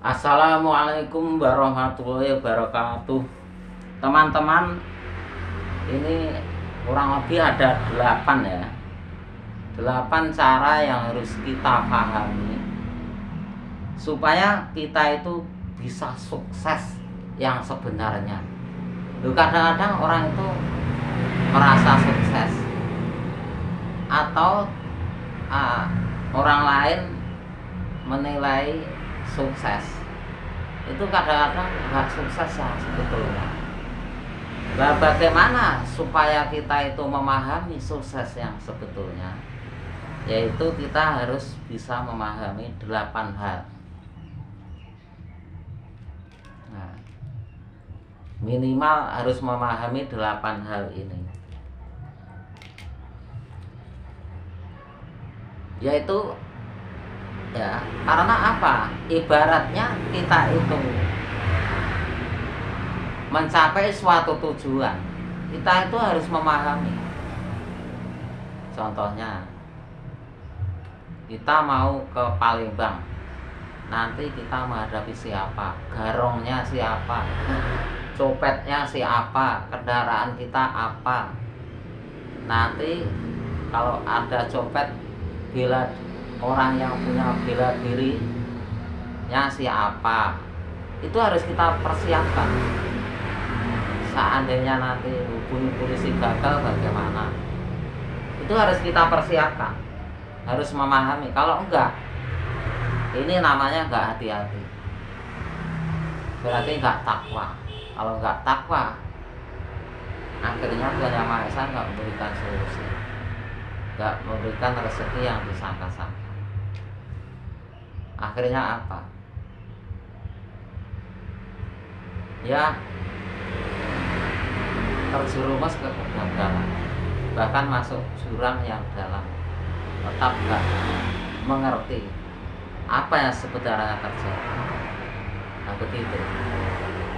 Assalamualaikum warahmatullahi wabarakatuh. Teman-teman, ini kurang lebih ada 8 ya. 8 cara yang harus kita pahami supaya kita itu bisa sukses yang sebenarnya. Kadang-kadang orang itu merasa sukses atau orang lain menilai sukses itu kadang-kadang nggak sukses ya sebetulnya. Nah, bagaimana supaya kita itu memahami sukses yang sebetulnya? Yaitu kita harus bisa memahami 8 hal. Nah, minimal harus memahami 8 hal ini. Yaitu ya, karena apa? Ibaratnya kita itu mencapai suatu tujuan, kita itu harus memahami. Contohnya, kita mau ke Palembang, nanti kita menghadapi siapa, garongnya siapa, copetnya siapa, kendaraan kita apa. Nanti kalau ada copet, bila orang yang punya bela dirinya siapa, itu harus kita persiapkan. Seandainya nanti hubungi polisi gagal bagaimana, itu harus kita persiapkan, harus memahami. Kalau enggak, ini namanya enggak hati-hati, berarti enggak takwa. Kalau enggak takwa, akhirnya Tuhan Yang Maha Esa enggak memberikan solusi, enggak memberikan rezeki yang disangka-sangka. Akhirnya apa? Ya, terjerumus ke kegagalan, bahkan masuk jurang yang dalam, tetap gak mengerti apa yang sebenarnya terjadi. Nah, begitu.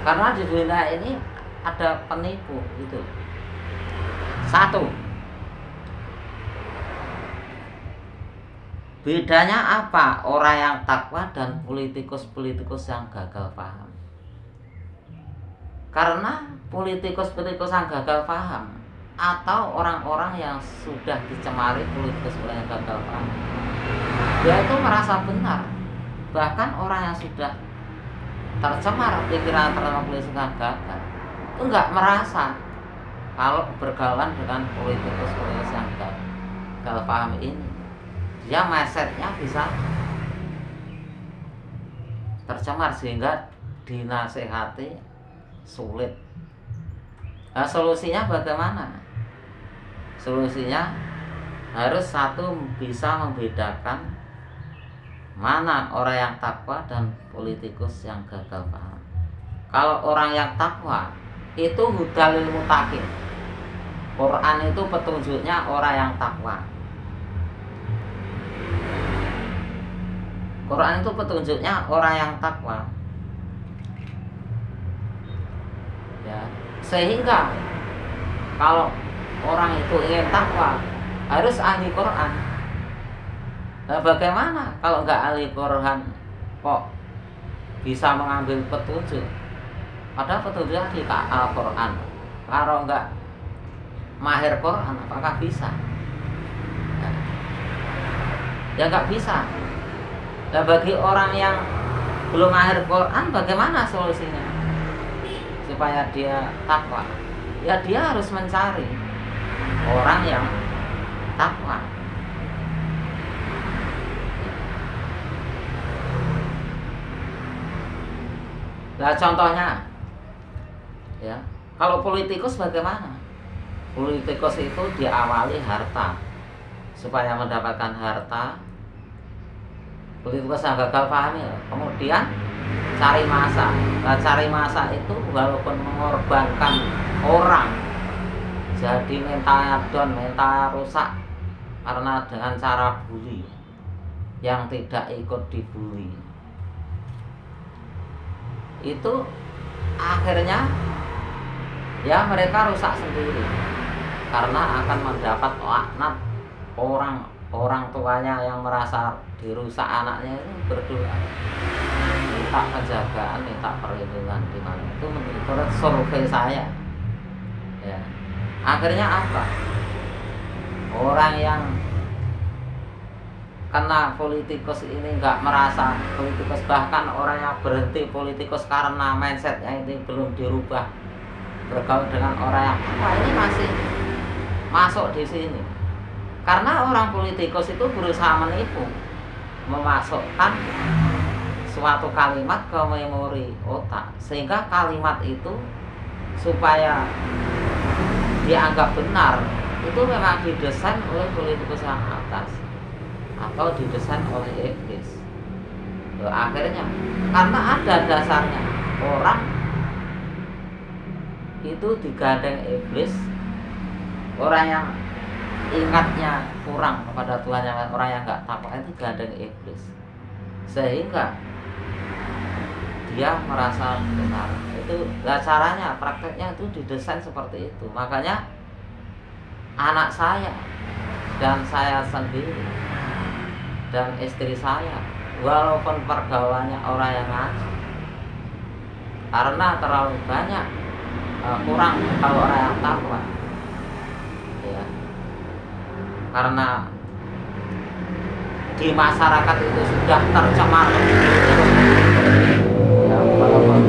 Karena di dunia ini ada penipu gitu. Satu, bedanya apa orang yang takwa dan politikus-politikus yang gagal paham? Karena politikus-politikus yang gagal paham atau orang-orang yang sudah dicemari politikus yang gagal paham, dia itu merasa benar. Bahkan orang yang sudah tercemar pikiran terhadap politikus yang gagal itu nggak merasa kalau bergaul dengan politikus-politikus yang gagal paham ini, dia mindsetnya bisa tercemar sehingga dinasehati sulit. Nah, solusinya bagaimana? Solusinya harus satu, bisa membedakan mana orang yang takwa dan politikus yang gagal paham. Kalau orang yang takwa itu hudalil mutaqin, Quran itu petunjuknya orang yang takwa. Quran itu petunjuknya orang yang takwa. Ya, sehingga kalau orang itu ingin takwa harus ahli Quran. Nah, bagaimana kalau nggak ahli Quran kok bisa mengambil petunjuk? Padahal petunjuknya di Al-Quran. Kalau nggak mahir Quran, apakah bisa? Ya nggak bisa. Nah, bagi orang yang belum mahir Quran, bagaimana solusinya supaya dia takwa? Ya, dia harus mencari orang yang takwa. Nah, contohnya ya, kalau politikus bagaimana? Politikus itu diawali harta. Supaya mendapatkan harta, politikus yang gagal paham ya, kemudian cari masa. Nah, cari masa itu walaupun mengorbankan orang, jadi mentalnya down, mentalnya rusak karena dengan cara bully yang tidak ikut dibully, itu akhirnya ya mereka rusak sendiri karena akan mendapat laknat orang tuanya yang merasa dirusak anaknya itu berdoa. minta penjagaan, minta perlindungan di mana. Itu menurut survei saya. Ya. Akhirnya apa? Orang yang kena politikus ini nggak merasa politikus, bahkan orang yang berhenti politikus karena mindsetnya ini belum dirubah, bergaul dengan orang yang ini masih masuk di sini. Karena orang politikus itu berusaha menipu, memasukkan suatu kalimat ke memori otak, sehingga kalimat itu supaya dianggap benar itu memang didesain oleh politikus yang atas atau didesain oleh iblis. Akhirnya karena ada dasarnya orang itu digadeng iblis, orang yang ingatnya kurang kepada Tuhan, yang orang yang nggak takwa itu digadeng iblis, sehingga dia merasa benar. Itu caranya, prakteknya itu didesain seperti itu. Makanya anak saya dan saya sendiri dan istri saya, walaupun pergaulannya orang yang ngaji, karena terlalu banyak kurang kalau orang yang takwa, ya, karena di masyarakat itu sudah tercemar, ya, walaupun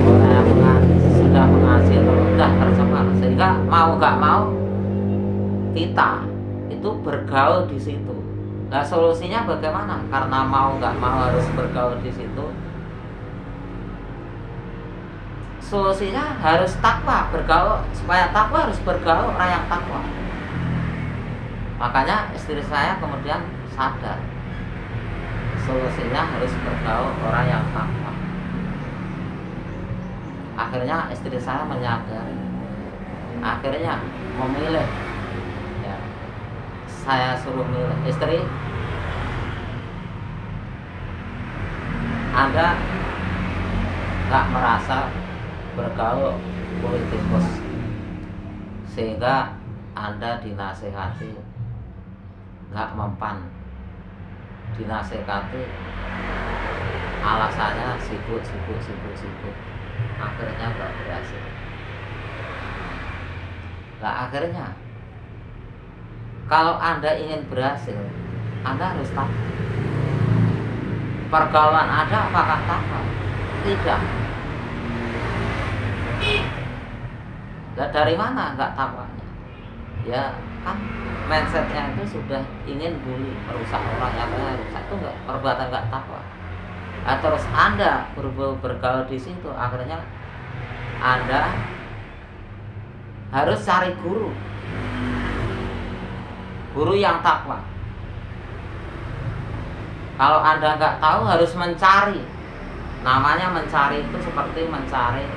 orang yang mengaji, sudah mengaji sudah tercemar, sehingga mau gak mau kita itu bergaul di situ. Nah, solusinya bagaimana? Karena mau nggak mau harus bergaul di situ. Solusinya harus takwa, bergaul. Supaya takwa harus bergaul orang yang takwa. Makanya istri saya kemudian sadar, solusinya harus bergaul orang yang takwa. Akhirnya istri saya menyadari, akhirnya memilih. Saya suruh milih, istri, Anda gak merasa bergaul politikus sehingga Anda dinasehati gak mempan, dinasehati alasannya sibuk, akhirnya gak berhasil. Nah, akhirnya kalau Anda ingin berhasil, Anda harus tahu pergaulan Anda apakah takwa? Tidak. Nah, dari mana enggak takwanya? Ya kan mindsetnya itu sudah ingin bully, merusak orang, yang rusak itu enggak, perbuatan enggak takwa. Nah, terus Anda bergaul di situ, akhirnya Anda harus cari guru yang takwa. Kalau Anda nggak tahu, harus mencari. Namanya mencari itu seperti mencari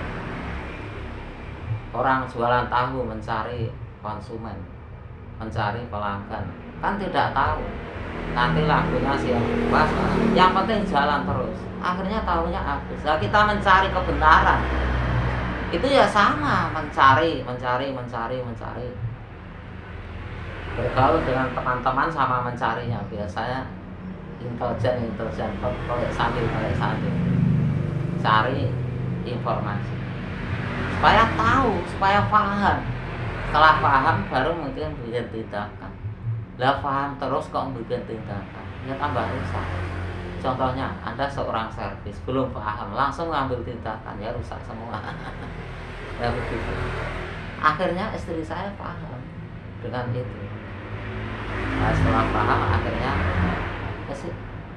orang jualan tahu, mencari konsumen, mencari pelanggan. Kan tidak tahu nanti lakunya siapa, yang penting jalan terus, akhirnya tahunya habis. Nah, kita mencari kebenaran itu ya sama, mencari. Bergaul dengan teman-teman sama mencarinya. Biasanya intelijen, kolek sandi, cari informasi supaya tahu, supaya paham. Setelah paham baru mungkin bikin tindakan. Lah paham terus kok bikin tindakan, ya tambah rusak. Contohnya Anda seorang servis, belum paham langsung ngambil tindakan, ya rusak semua. Ya begitu. Akhirnya istri saya paham dengan itu. Nah, setelah paham, akhirnya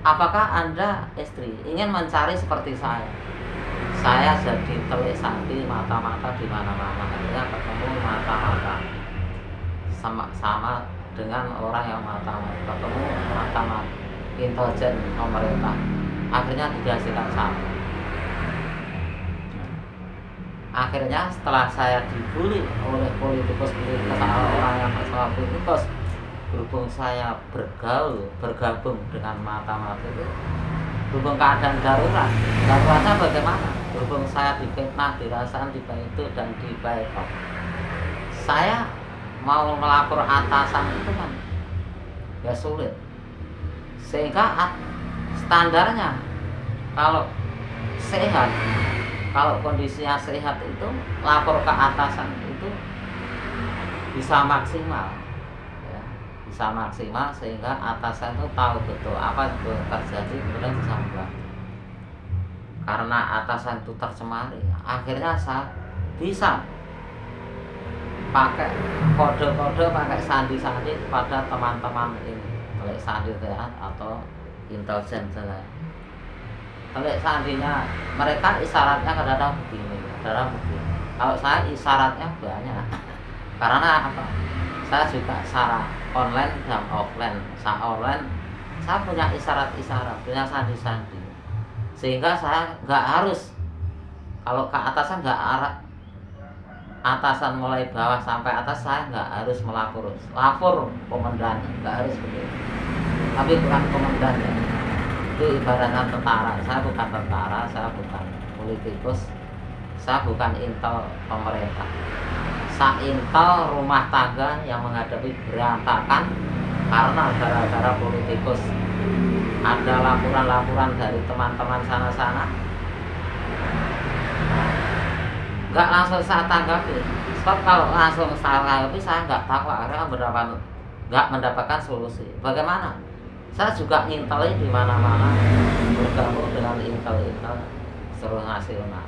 apakah Anda istri ingin mencari seperti saya? Saya jadi telik sandi, mata-mata di mana-mana. Akhirnya ketemu mata-mata sama dengan orang yang mata-mata, ketemu mata-mata intelijen pemerintah. Akhirnya dihasilkan sama. Akhirnya setelah saya dibully oleh politikus orang yang masalah politikus, berhubung saya bergabung dengan mata-mata itu, berhubung keadaan daruratnya bagaimana? Berhubung saya difitnah, dirasaan, itu dan dibayar, saya mau melapor atasan itu kan ya sulit, sehingga standarnya Kalau sehat, kalau kondisinya sehat itu lapor ke atasan itu bisa maksimal, ya, bisa maksimal sehingga atasan itu tahu betul apa yang terjadi, kemudian bisa membantu. Karena atasan itu tercemari, akhirnya saya bisa pakai kode-kode, pakai sandi-sandi kepada teman-teman ini, baik sandi saya atau intelijen saya. Kalau sandinya mereka isyaratnya kadang-kadang begini, kadang begini. Kalau saya isyaratnya banyak. Karena apa? Saya juga secara online dan offline. Saya online, saya punya isyarat-isyarat, punya sandi-sandi. Sehingga saya nggak harus, kalau ke atasan nggak arah, atasan mulai bawah sampai atas saya nggak harus lapor komandan, nggak harus begitu. Tapi bukan komandan ya. Itu ibaratnya tentara. Saya bukan tentara, saya bukan politikus, saya bukan intel pemerintah. Saya intel rumah tangga yang menghadapi berantakan karena gara-gara politikus. Ada laporan-laporan dari teman-teman sana-sana, nggak langsung saya tanggapi. Sebab kalau langsung saya tanggapi, saya nggak tahu akhirnya nggak mendapatkan solusi. Bagaimana? Saya juga nginteli di mana-mana, bergabung dengan intel-intel seluruh nasional.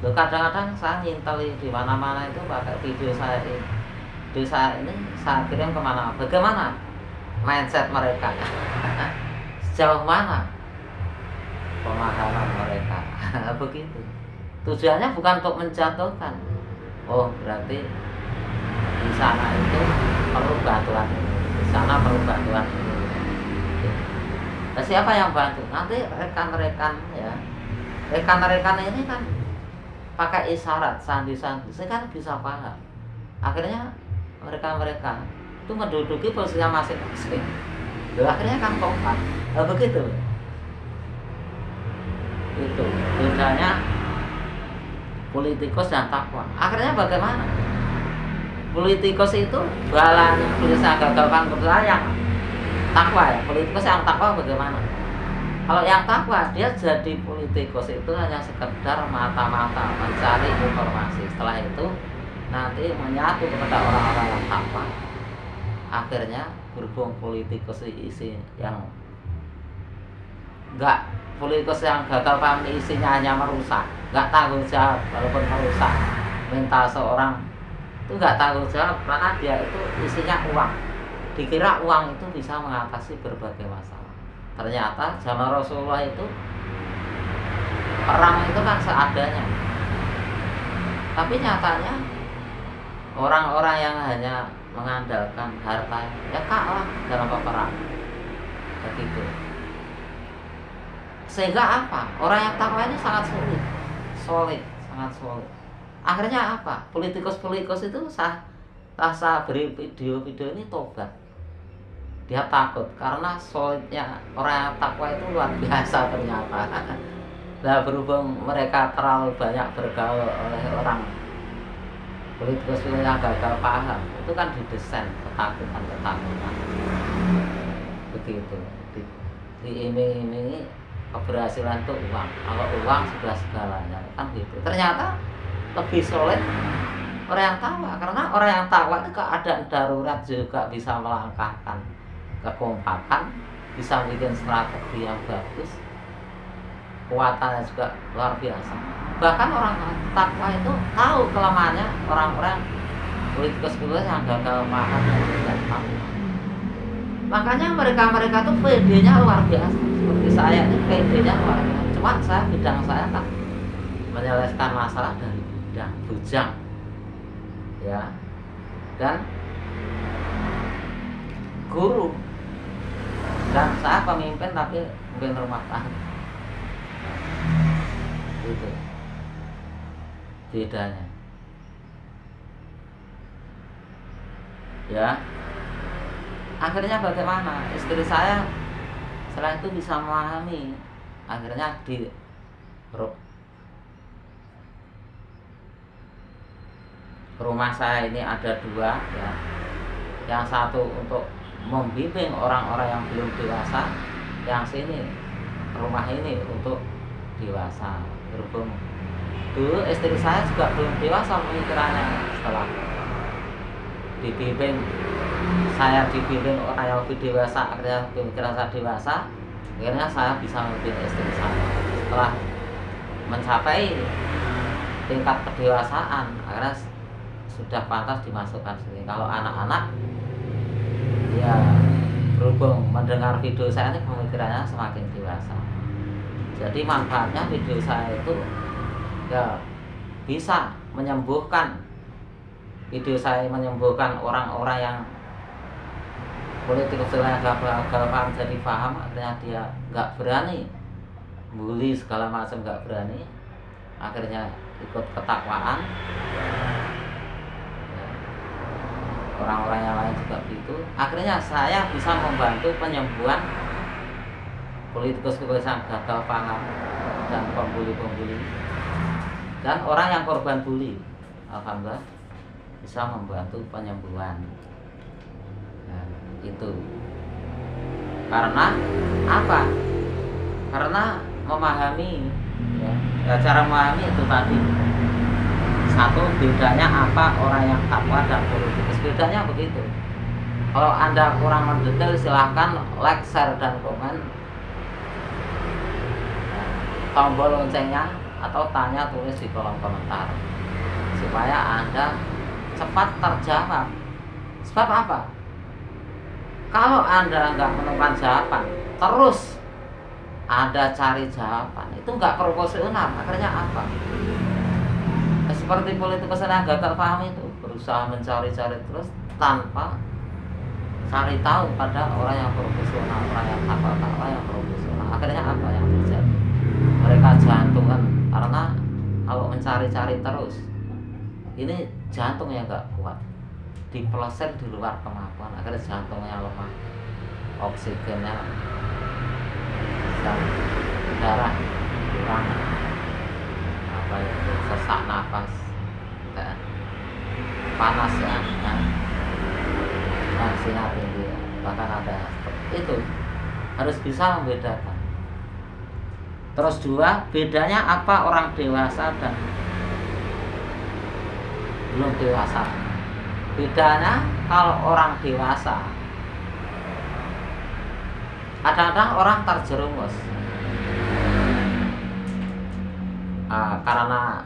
Loh, kadang-kadang saya nginteli di mana-mana itu pakai video saya ini. Video saya ini saya kirim kemana? Bagaimana mindset mereka? Sejauh mana pemahaman mereka? Begitu. Tujuannya bukan untuk menjatuhkan. Oh, berarti di sana itu perlu bantuan ini. Sana perlu bantuan ini. Nah, siapa yang bantu? Nanti rekan-rekan ya. Rekan-rekan ini kan pakai isyarat, sandi-sandi, saya kan bisa paham. Akhirnya mereka itu menduduki posisinya masing-masing. Akhirnya kan kompak. Nah, begitu. Itu bedanya politikus dan takwa. Akhirnya bagaimana? Politikus itu balanya bisa gagal panggung yang takwa ya. Politikus yang takwa bagaimana? Kalau yang takwa dia jadi politikus itu hanya sekedar mata-mata mencari informasi. Setelah itu nanti menyatu kepada orang-orang yang takwa. Akhirnya berhubung politikus isi yang enggak, politikus yang gagal paham isinya hanya merusak, enggak tanggung jawab, walaupun merusak mental seorang itu nggak tanggung jawab karena dia itu isinya uang. Dikira uang itu bisa mengatasi berbagai masalah. Ternyata zaman Rasulullah itu perang itu kan seadanya. Tapi nyatanya orang-orang yang hanya mengandalkan harta ya kalah dalam peperangan. Begitu. Sehingga apa? Orang yang takwa ini sangat solid, sangat solid. Akhirnya apa? Politikus-politikus itu saya beri video ini tobat. Dia takut karena solidnya orang yang takwa itu luar biasa ternyata. Nah, berhubung mereka terlalu banyak bergaul oleh orang politikus yang gagal paham, itu kan didesain ketakutan. Begitu. Diiming-imingi keberhasilan itu uang. Kalau uang sudah segalanya kan gitu. Ternyata lebih solid orang yang takwa, karena orang yang takwa itu keadaan darurat juga bisa melangkahkan kekompakan, bisa bikin strategi yang bagus, kuatannya juga luar biasa. Bahkan orang takwa itu tahu kelemahannya orang-orang politikus yang gagal paham dan tidak tahu. Makanya mereka tuh PD-nya luar biasa. Seperti saya ini PD-nya luar biasa. Cuma bidang saya kan menyelesaikan masalah dari bujang ya, dan guru, dan saya pemimpin tapi mungkin rumah tangga. Itu bedanya ya. Akhirnya bagaimana? Istri saya setelah itu bisa memahami. Akhirnya di rumah saya ini ada dua ya. Yang satu untuk membimbing orang-orang yang belum dewasa, yang sini rumah ini untuk dewasa. Berhubung dulu istri saya juga belum dewasa pemikirannya, setelah dibimbing, saya dibimbing orang yang lebih dewasa, akhirnya pemikiran saya dewasa, akhirnya saya bisa membimbing istri saya. Setelah mencapai tingkat kedewasaan, akhirnya sudah pantas dimasukkan sini. Kalau anak-anak, ya berhubung mendengar video saya ini pemikirannya semakin dewasa, jadi manfaatnya video saya itu ya bisa menyembuhkan, video saya menyembuhkan orang-orang yang politik yang gagal paham jadi paham, akhirnya dia nggak berani bully segala macam, nggak berani, akhirnya ikut ketakwaan. Orang-orang yang lain juga begitu. Akhirnya saya bisa membantu penyembuhan politikus yang gagal paham dan pembuli-pembuli dan orang yang korban bully. Alhamdulillah bisa membantu penyembuhan. Nah, itu karena apa? Karena memahami, ya, cara memahami itu tadi. Satu, bedanya apa orang yang takwa dan politikus, bedanya begitu. Kalau Anda kurang mendetail, silahkan like, share, dan komen, tombol loncengnya, atau tanya tulis di kolom komentar supaya Anda cepat terjawab. Sebab apa? Kalau Anda nggak menemukan jawaban, terus Anda cari jawaban, itu nggak proporsional. Akhirnya apa? Seperti politikus yang gagal paham itu, berusaha mencari-cari terus tanpa cari tahu pada orang yang profesional, orang yang takwa yang profesional. Akhirnya apa yang terjadi? Mereka jantungan, karena kalau mencari-cari terus, ini jantung yang nggak kuat, dipeleset di luar kemampuan, akhirnya jantungnya lemah, oksigennya dan darah kurang, apa itu, sesak nafas, panas ya, tensinya tinggi ya. Bahkan ada itu, harus bisa membedakan. Terus dua, bedanya apa orang dewasa dan belum dewasa? Bedanya kalau orang dewasa, kadang-kadang orang terjerumus karena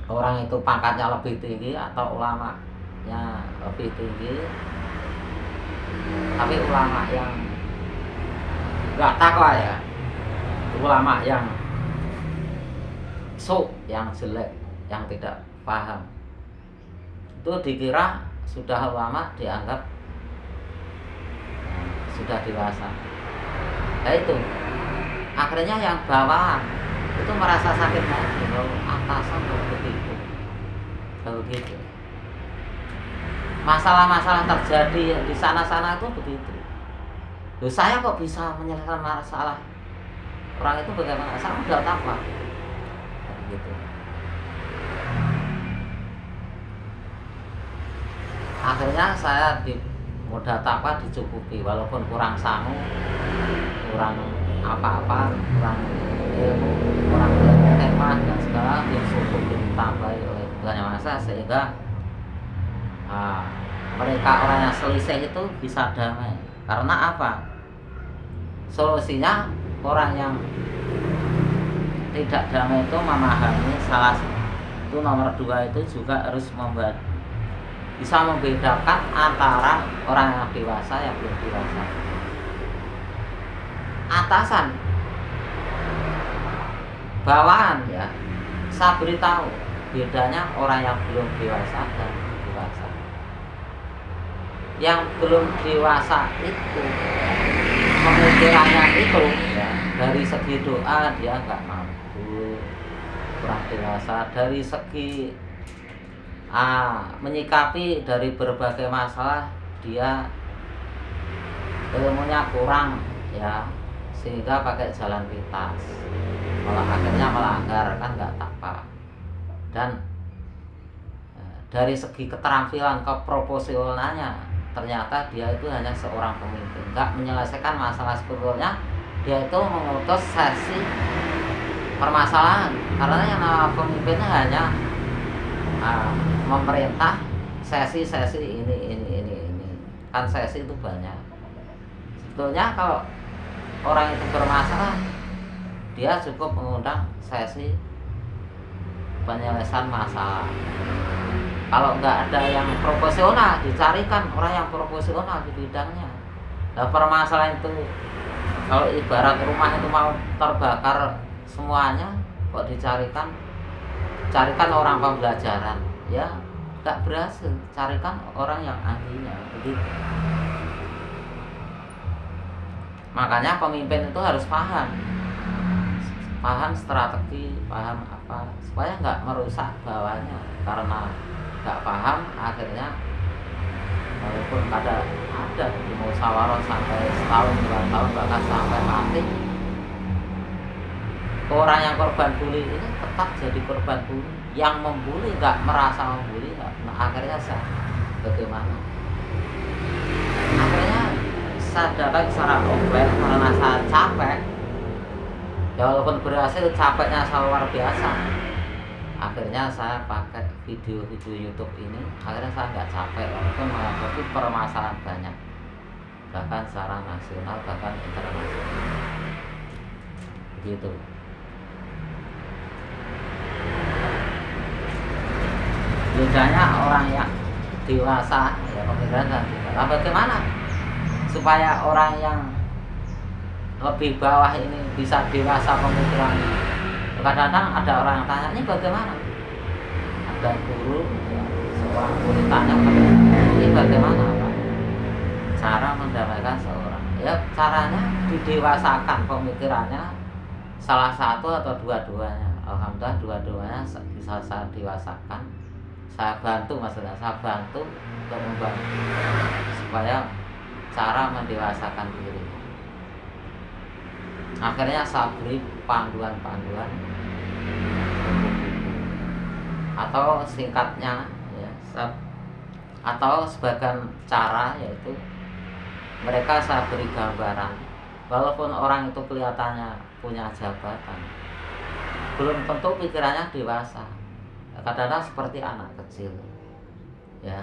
orang itu pangkatnya lebih tinggi atau ulamanya lebih tinggi, tapi ulama yang nggak takwa ya, ulama yang yang jelek, yang tidak paham, itu dikira sudah ulama, dianggap sudah dewasa. Nah itu akhirnya yang bawahan itu merasa sakit hati, kalau atasan begitu. Masalah-masalah terjadi di sana-sana itu begitu. Loh, saya kok bisa menyelesaikan masalah orang itu bagaimana? Saya udah takwa. Gitu. Akhirnya saya di modal takwa dicukupi, walaupun kurang sangu, kurang apa-apa, kurang ilmu, kurang hikmah dan segala, dicukupi ditambahi oleh Tuhan Yang Maha Esa, sehingga mereka orang yang selisih itu bisa damai. Karena apa? Solusinya orang yang tidak damai itu memahami salah itu, nomor dua itu juga harus bisa membedakan antara orang yang dewasa yang belum dewasa. Atasan, bawahan ya, saya beritahu bedanya orang yang belum dewasa dan dewasa. Yang belum dewasa itu pemikirannya itu ya, dari segi doa dia nggak mampu, kurang dewasa. Dari segi menyikapi dari berbagai masalah, dia ilmunya kurang ya, sehingga pakai jalan pintas, malah akhirnya melanggar, kan nggak takwa. Dan dari segi keterampilan keprofesionalannya, ternyata dia itu hanya seorang pemimpin, nggak menyelesaikan masalah sebetulnya, dia itu mengutus sesi permasalahan, karena yang nama pemimpinnya hanya memerintah sesi ini kan. Sesi itu banyak. Sebetulnya kalau orang itu bermasalah, dia cukup mengundang sesi penyelesaian masalah. Kalau nggak ada yang profesional, dicarikan orang yang profesional di bidangnya. Nah, permasalahan itu, kalau ibarat rumah itu mau terbakar semuanya, kok carikan orang pembelajaran, ya nggak berhasil. Carikan orang yang ahlinya, begitu. Makanya pemimpin itu harus paham strategi, paham apa, supaya nggak merusak bawahnya. Karena nggak paham, akhirnya walaupun ada di musyawarah sampai setahun, 2 tahun, bahkan sampai mati, orang yang korban bully ini tetap jadi korban bully. Yang membuli nggak merasa membuli, akhirnya bagaimana? Akhirnya saya datang secara offline karena saya capek. Ya walaupun berhasil, capeknya saya luar biasa. Akhirnya saya pakai video-video YouTube ini. Akhirnya saya nggak capek walaupun menghadapi permasalahan banyak, bahkan secara nasional, bahkan internasional. Begitu. Bedanya orang yang dewasa, ya pemikiran dan dewasa. Bagaimana supaya orang yang lebih bawah ini bisa dewasa pemikirannya? Kadang-kadang ada orang yang tanya, ini bagaimana? Ada guru, ya, seorang guru tanya, ini bagaimana Pak cara mendamaikan seorang? Ya caranya didewasakan pemikirannya, salah satu atau dua-duanya. Alhamdulillah dua-duanya bisa saya dewasakan. Saya bantu, maksudnya saya bantu untuk membantu supaya cara mendewasakan diri. Akhirnya saya beri panduan-panduan atau singkatnya ya, atau sebagian cara, yaitu mereka saya beri gambaran. Walaupun orang itu kelihatannya punya jabatan, belum tentu pikirannya dewasa. Kadang-kadang seperti anak kecil, ya.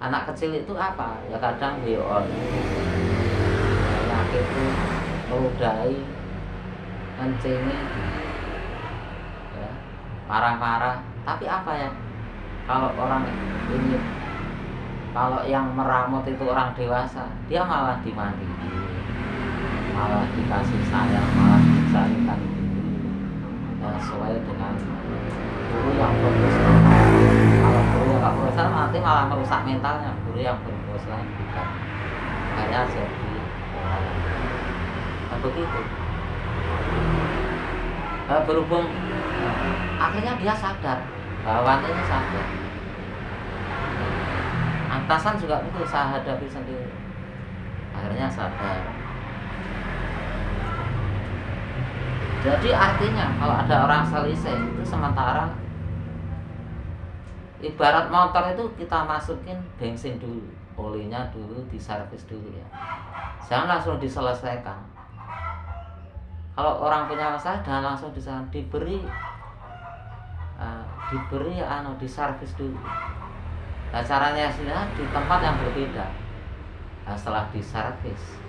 Anak kecil itu apa? Ya kadang beon, penyakit itu meludahi, mencengi, ya, marah-marah. Tapi apa ya? Kalau orang ini, kalau yang meramut itu orang dewasa, dia malah dimandiin, malah dikasih sayang, malah dicarikan ya, sesuai dengan guru yang profesional. Kalau guru yang gak profesional nanti malah merusak mentalnya. Guru yang profesional bukan, makanya jadi begitu. Berhubung akhirnya dia sadar, bahwa ini sadar. Atasan juga itu saya hadapi sendiri, akhirnya sadar. Jadi artinya kalau ada orang selisih itu, sementara ibarat motor itu kita masukin bensin dulu, olinya dulu diservis dulu ya, jangan langsung diselesaikan. Kalau orang punya masalah jangan langsung diberi diservis dulu. Nah caranya di tempat yang berbeda. Nah, setelah diservis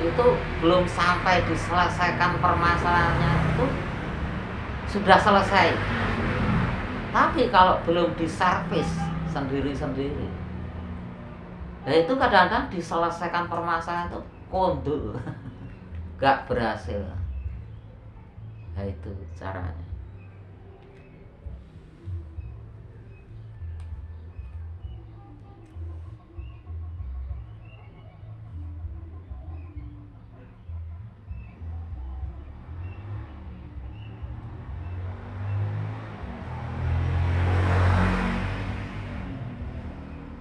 itu belum sampai diselesaikan permasalahannya, itu sudah selesai. Tapi kalau belum diservis sendiri-sendiri, ya itu kadang-kadang diselesaikan permasalahan itu kondul, gak berhasil. Nah itu caranya.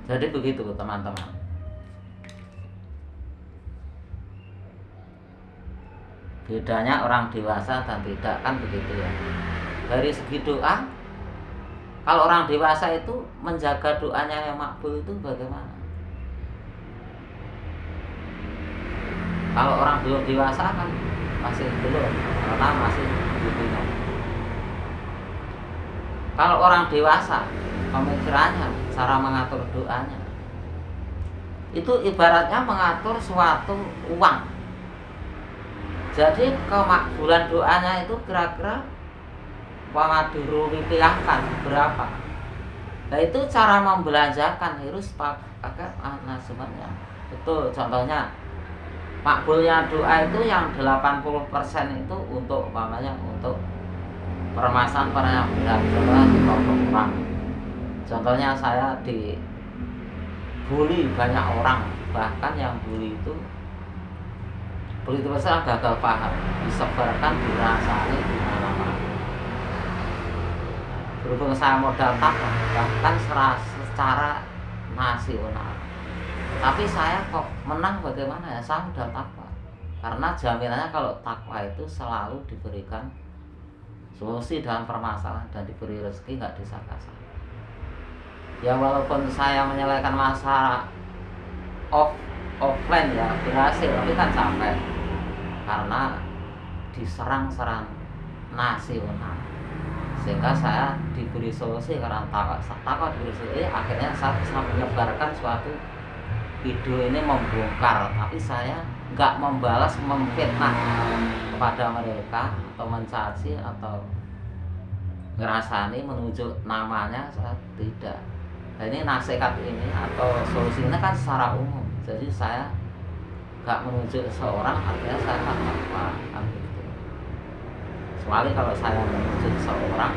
Jadi begitu teman-teman. Bedanya orang dewasa dan tidak, kan begitu ya. Dari segi doa, kalau orang dewasa itu menjaga doanya yang makbul itu bagaimana? Kalau orang belum dewasa kan masih belum, karena masih dibina. Kalau orang dewasa, pemikirannya, cara mengatur doanya, itu ibaratnya mengatur suatu uang. Jadi kemakbulan doanya itu kira-kira dirupiahkan berapa. Nah itu cara membelanjakan harus pakai manajemennya. Betul, contohnya makbulnya doa itu yang 80% itu untuk umpamanya untuk permasalahan yang berat orang. Contohnya saya dibully banyak orang, bahkan yang bully itu besar gagal paham, disebarkan, dirasani di mana-mana. Berhubung saya modal takwa, bahkan secara nasional, tapi saya kok menang bagaimana ya? Saya modal takwa, karena jaminannya kalau takwa itu selalu diberikan solusi dalam permasalahan dan diberi rezeki, nggak disangka-sangka. Ya walaupun saya menyelesaikan masalah offline ya berhasil, tapi kan capek karena diserang-serang nasional, sehingga saya diberi solusi karena takwa diberi solusi. Akhirnya saya bisa menyebarkan suatu video ini, membongkar, tapi saya nggak membalas, memfitnah kepada mereka atau mencaci atau ngerasani menunjuk namanya, saya tidak. Nah, ini nasihat ini atau solusinya kan secara umum, jadi saya nggak menunjuk seorang, artinya saya tak apa kan gitu. Kecuali kalau saya menunjuk seorang,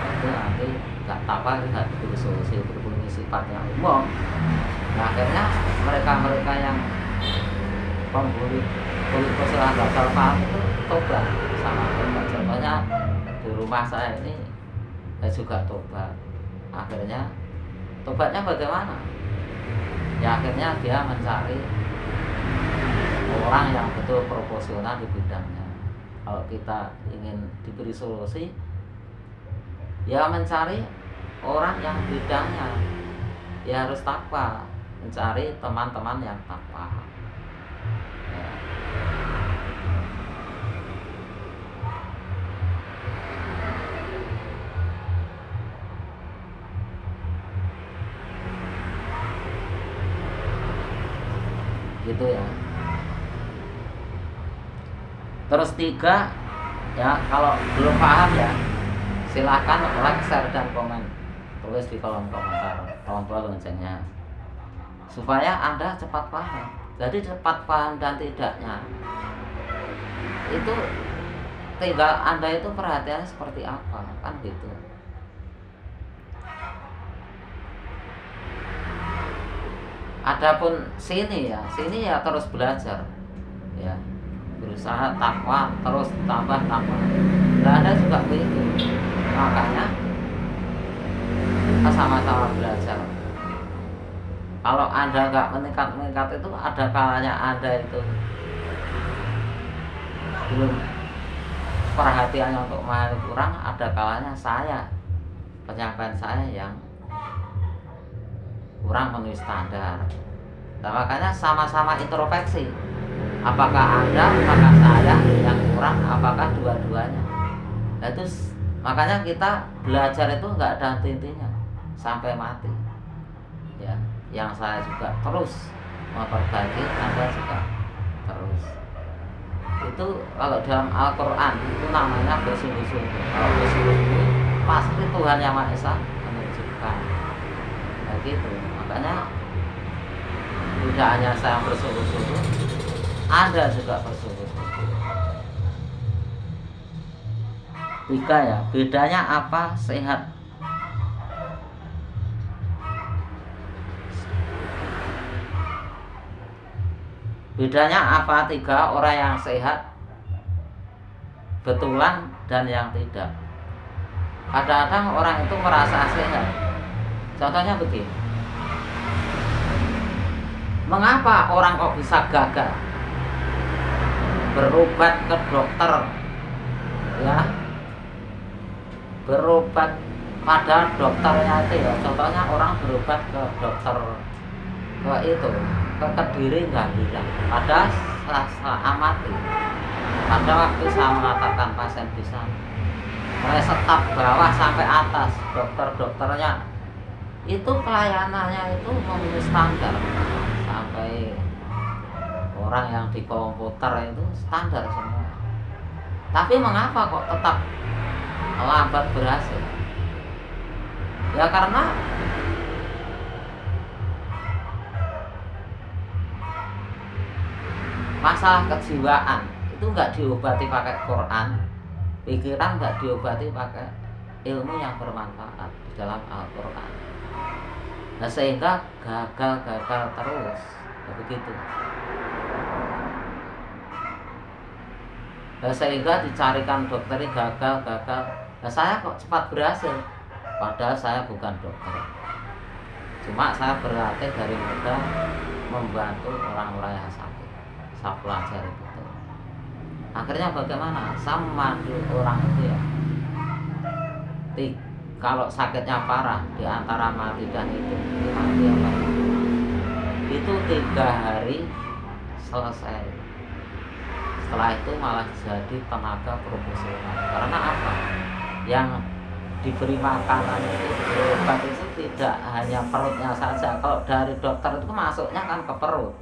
itu nanti nggak apa, nggak diberi solusi, berpunya sifatnya umum. Nah akhirnya mereka yang pembuli kesalahan gagal paham itu tobat sama tobat. Contohnya di rumah saya ini juga tobat. Akhirnya tobatnya bagaimana? Ya akhirnya dia mencari orang yang betul proporsional di bidangnya. Kalau kita ingin diberi solusi, ya mencari orang yang bidangnya, ya harus takwa, mencari teman-teman yang takwa. Ya. Gitu ya. Terus 3 ya, kalau belum paham ya silahkan like, share, dan komen, tulis di kolom komentar, tombol loncengnya supaya Anda cepat paham. Jadi cepat paham dan tidaknya itu tinggal Anda itu perhatiannya seperti apa, kan gitu. Adapun sini ya terus belajar ya, berusaha takwa, terus tambah takwa. Nah Anda juga begitu, makanya kita sama-sama belajar. Kalau Anda nggak meningkat itu, ada kalanya Anda itu belum perhatiannya untuk memahami kurang, ada kalanya penyampaian saya yang kurang memenuhi standar. Nah, makanya sama-sama introspeksi. Apakah Anda, apakah saya yang kurang, apakah dua-duanya? Nah, itu makanya kita belajar itu nggak ada henti-hentinya sampai mati. Ya, yang saya juga terus memperbaiki, Anda juga terus. Itu kalau dalam Al-Quran itu namanya bersungguh-sungguh. Kalau bersungguh-sungguh pasti Tuhan Yang Maha Esa menunjukkan. Nah gitu. Makanya tidak hanya saya bersungguh-sungguh, Anda juga bersungguh-sungguh. 3 ya, bedanya apa sehat? Bedanya apa 3 orang yang sehat betulan dan yang tidak. Kadang-kadang orang itu merasa sehat. Contohnya begini, mengapa orang kok bisa gagal berobat ke dokter, ya, berobat pada dokternya itu ya. Contohnya orang berobat ke dokter ke itu ke Kediri nggak bilang. Padahal saya amati. Pada waktu saya mengatakan pasien di sana, mulai staf bawah sampai atas, dokternya itu pelayanannya itu memenuhi standar. Sampai orang yang di komputer itu standar semua. Tapi mengapa kok tetap lambat berhasil? Ya karena masalah kejiwaan itu nggak diobati pakai Quran, pikiran nggak diobati pakai ilmu yang bermanfaat di dalam Al-Quran. Nah, sehingga gagal terus. Ya, begitu. Nah, sehingga dicarikan dokter ini gagal. Nah, saya kok cepat berhasil, padahal saya bukan dokter. Cuma saya berlatih dari muda membantu orang-orang yang sakit. Saya pelajari betul. Akhirnya bagaimana? Saya memandu orang itu ya. Kalau sakitnya parah, di antara mati dan itu mati apa? Itu 3 hari selesai. Setelah itu malah jadi tenaga profesional. Karena apa? Yang diberi makanan itu, obat itu tidak hanya perutnya saja. Kalau dari dokter itu masuknya kan ke perut.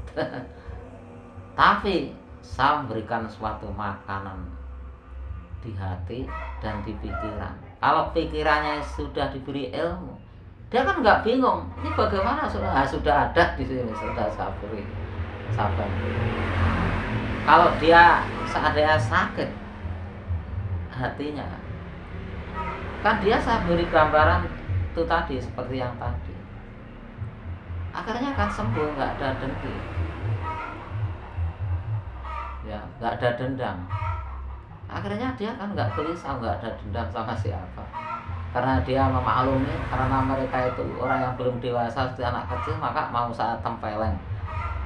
Tapi saya memberikan suatu makanan di hati dan di pikiran. Kalau pikirannya sudah diberi ilmu, dia kan nggak bingung. Ini bagaimana sudah ada di sini, sudah sabar. Kalau dia seandainya sakit hatinya, kan dia saya beri gambaran itu tadi seperti yang tadi. Akhirnya kan sembuh, nggak ada dengki, ya nggak ada dendam. Akhirnya dia kan nggak gelisah, nggak ada dendam sama siapa, karena dia memaklumi karena mereka itu orang yang belum dewasa seperti anak kecil, maka mau saya tempeleng,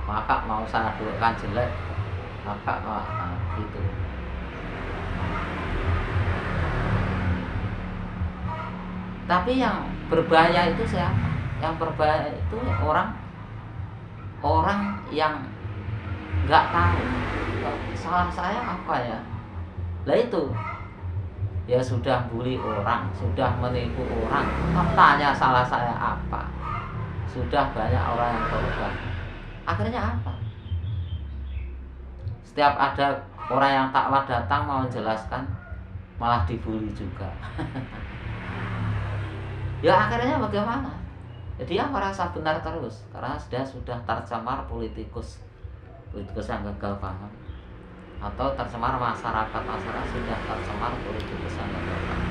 maka mau saya dudukkan jelek, maka gitu. Tapi yang berbahaya itu siapa? Yang berbahaya itu orang yang nggak tahu salah saya apa ya. Lah itu ya sudah bully orang, sudah menipu orang, tanya salah saya apa. Sudah banyak orang yang berubah. Akhirnya apa? Setiap ada orang yang takwa datang mau menjelaskan, malah dibully juga. Ya akhirnya bagaimana? Ya, dia merasa benar terus karena dia sudah tercemar politikus yang gagal paham, atau tercemar masyarakat sudah tercemar politikus yang gagal paham.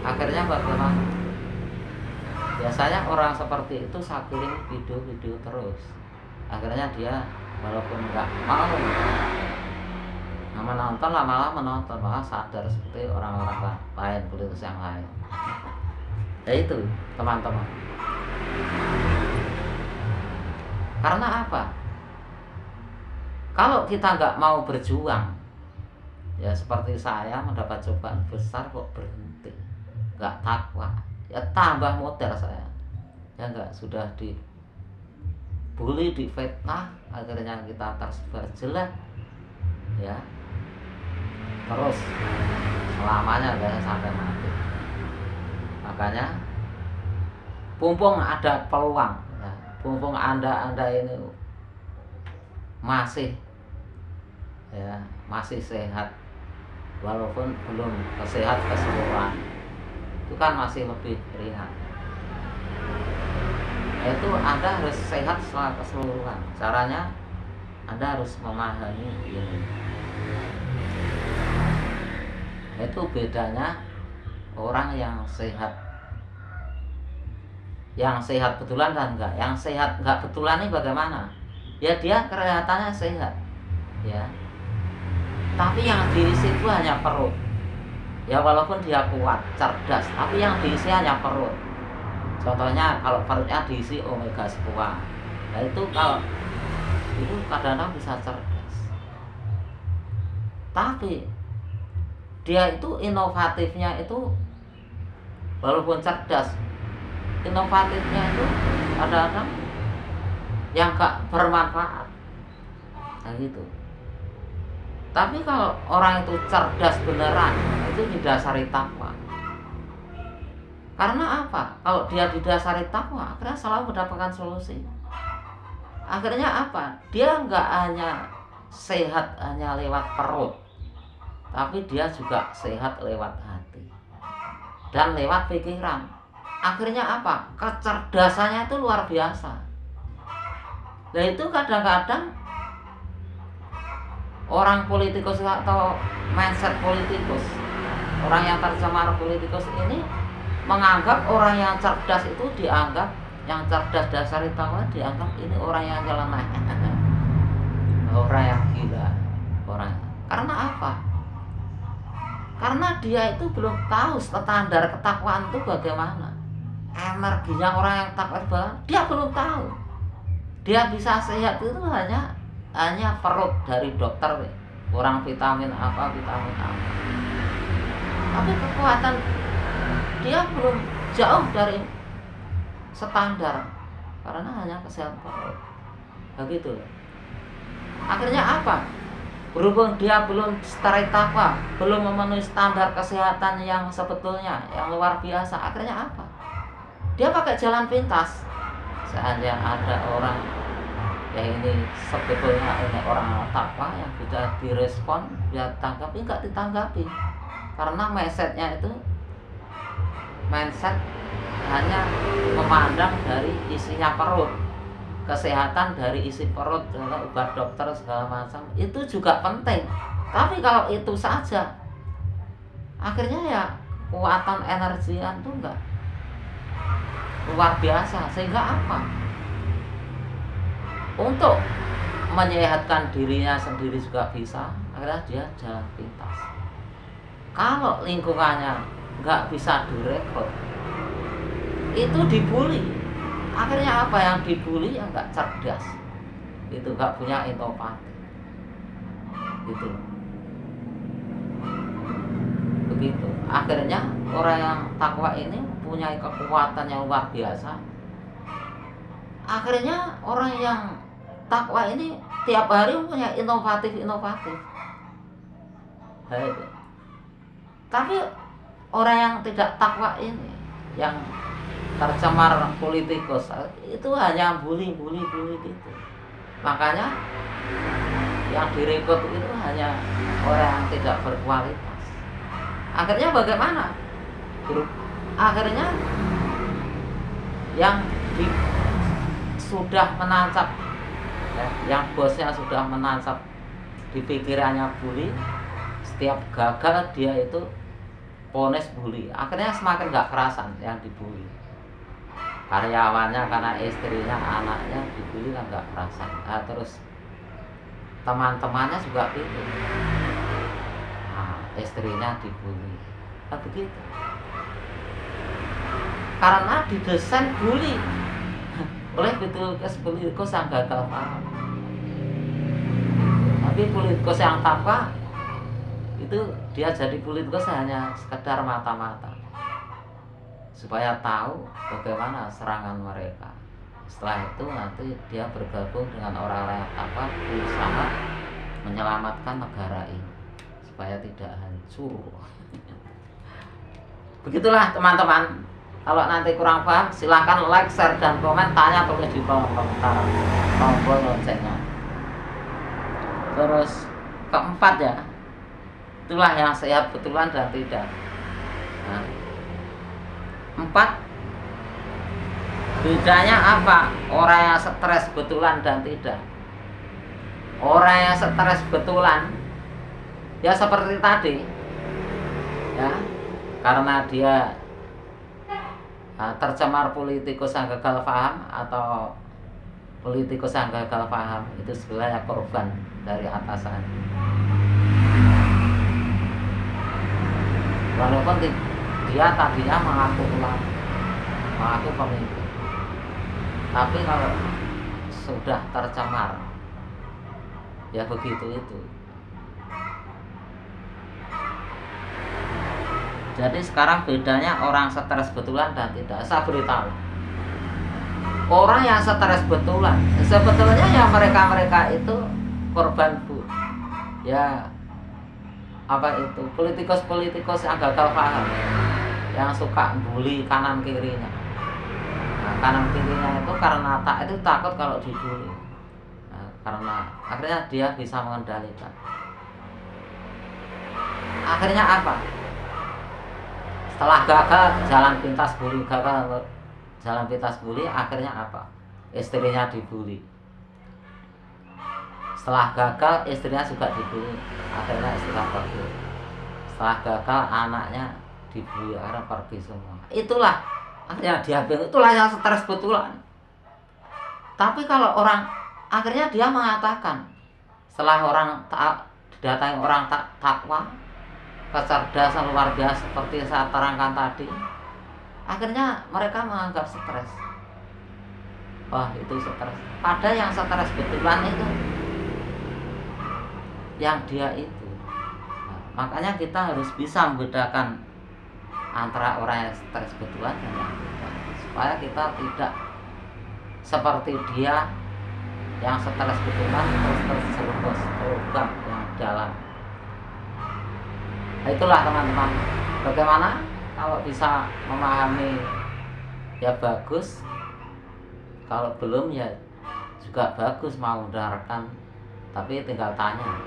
Akhirnya bagaimana? Biasanya orang seperti itu saya kirim video-video terus. Akhirnya dia walaupun nggak mau menonton, lama-lama menonton, malah sadar seperti orang-orang lain, politikus yang lain. Ya itu teman-teman. Karena apa? Kalau kita nggak mau berjuang, ya seperti saya mendapat cobaan besar kok berhenti, nggak takwa, ya tambah model saya. Ya nggak, sudah dibully, difitnah, akhirnya kita tersebar jelek, ya terus selamanya sampai mati. Makanya mumpung ada peluang, ya, mumpung anda ini masih sehat, walaupun belum sehat keseluruhan, itu kan masih lebih ringan. Itu anda harus sehat secara keseluruhan. Caranya anda harus memahami ini. Itu bedanya orang yang sehat betulan dan enggak. Yang sehat enggak betulan ini bagaimana? Ya dia kelihatannya sehat, ya, tapi yang diisi itu hanya perut. Ya walaupun dia kuat, cerdas, tapi yang diisi hanya perut. Contohnya kalau perutnya diisi omega semua, nah itu kalau itu kadang-kadang bisa cerdas, tapi dia itu inovatifnya itu walaupun cerdas, inovatifnya itu kadang-kadang yang gak bermanfaat, nah gitu. Tapi kalau orang itu cerdas beneran, itu didasari takwa. Karena apa? Kalau dia didasari takwa, akhirnya selalu mendapatkan solusi. Akhirnya apa? Dia nggak hanya sehat hanya lewat perut, tapi dia juga sehat lewat hati dan lewat pikiran. Akhirnya apa? Kecerdasannya itu luar biasa. Nah itu kadang-kadang orang politikus atau mindset politikus, orang yang tercemar politikus ini menganggap orang yang cerdas itu dianggap, yang cerdas dasari takwa dianggap ini orang yang nyeleneh, orang yang gila, orang. Karena apa? Karena dia itu belum tahu standar ketakwaan itu bagaimana. Energinya orang yang takwa dia belum tahu. Dia bisa sehat itu hanya perut dari dokter, kurang vitamin apa. Tapi kekuatan dia belum jauh dari standar karena hanya kesehatan perut. Begitu. Akhirnya apa? Berhubung dia belum secara takwa, belum memenuhi standar kesehatan yang sebetulnya yang luar biasa, akhirnya apa? Dia pakai jalan pintas. Seandainya ada orang yang ini sebetulnya ini orang takwa yang bisa direspon, dia tanggapi, nggak ditanggapi, karena mindsetnya itu mindset hanya memandang dari isinya perut, kesehatan dari isi perut, obat dokter segala macam itu juga penting. Tapi kalau itu saja, akhirnya ya kekuatan energian tuh enggak luar biasa. Sehingga apa? Untuk menyehatkan dirinya sendiri juga bisa, akhirnya dia jalan pintas. Kalau lingkungannya nggak bisa direkrut, itu dibully. Akhirnya apa? Yang dibully yang nggak cerdas, itu nggak punya inovasi, gitu. Begitu. Akhirnya orang yang takwa ini punya kekuatan yang luar biasa. Akhirnya orang yang takwa ini tiap hari punya inovatif. Tapi orang yang tidak takwa ini, yang tercemar politikus, itu hanya bully gitu. Makanya yang direkrut itu hanya orang yang tidak berkualitas. Akhirnya bagaimana? Akhirnya yang sudah menancap, yang bosnya sudah menancap di pikirannya bully, setiap gagal dia itu ponis bully. Akhirnya semakin gak kerasan yang dibully. Karyawannya karena istrinya, anaknya dibully kan gak kerasan. Nah, terus teman-temannya juga gitu. Nah, istrinya dibully. Nah, begitu. Karena didesain bully oleh politikus yang gagal paham. Tapi politikus yang takwa itu dia jadi politikus hanya sekedar mata-mata, supaya tahu bagaimana serangan mereka. Setelah itu nanti dia bergabung dengan orang-orang yang takwa, berusaha menyelamatkan negara ini supaya tidak hancur. Begitulah teman-teman. Kalau nanti kurang paham, silahkan like, share, dan komen. Tanya tulis di kolom komentar. Tombol loncengnya. Terus keempat ya, itulah yang sehat betulan dan tidak. Nah, 4, bedanya apa? Orang yang stres betulan dan tidak. Orang yang stres betulan ya seperti tadi ya, karena dia tercemar politikus yang gagal paham atau politikus yang gagal paham, itu sebenarnya korban dari atasan. Walaupun dia tadinya mengaku ulama, mengaku pemimpin, tapi kalau sudah tercemar ya begitu itu. Jadi sekarang bedanya orang stres betulan dan tidak. Saya beritahu, orang yang stres betulan sebetulnya ya mereka itu korban ya apa itu politikus yang gagal paham, yang suka bully kanan kirinya. Nah, kanan kirinya itu karena itu takut kalau dibully. Nah, karena akhirnya dia bisa mengendalikan. Akhirnya apa? Setelah gagal jalan pintas bully, akhirnya apa? Istrinya dibully. Setelah gagal, istrinya juga dibully. Akhirnya istrinya pergi. Setelah gagal, anaknya dibully, akhirnya pergi semua. Itulah akhirnya dia bingung. Itulah yang stres betulan. Tapi kalau orang akhirnya dia mengatakan, setelah orang didatangi orang takwa, kecerdasan luar biasa seperti saya terangkan tadi, akhirnya mereka menganggap stres. Wah, itu stres. Padahal yang stres betulan itu yang dia itu. Nah, makanya kita harus bisa membedakan antara orang yang stres betulan dan yang tidak, supaya kita tidak seperti dia yang stres betulan terus terjerumus program yang dalam. Nah, itulah teman-teman, bagaimana kalau bisa memahami ya bagus, kalau belum ya juga bagus, mau mendengarkan, tapi tinggal tanya,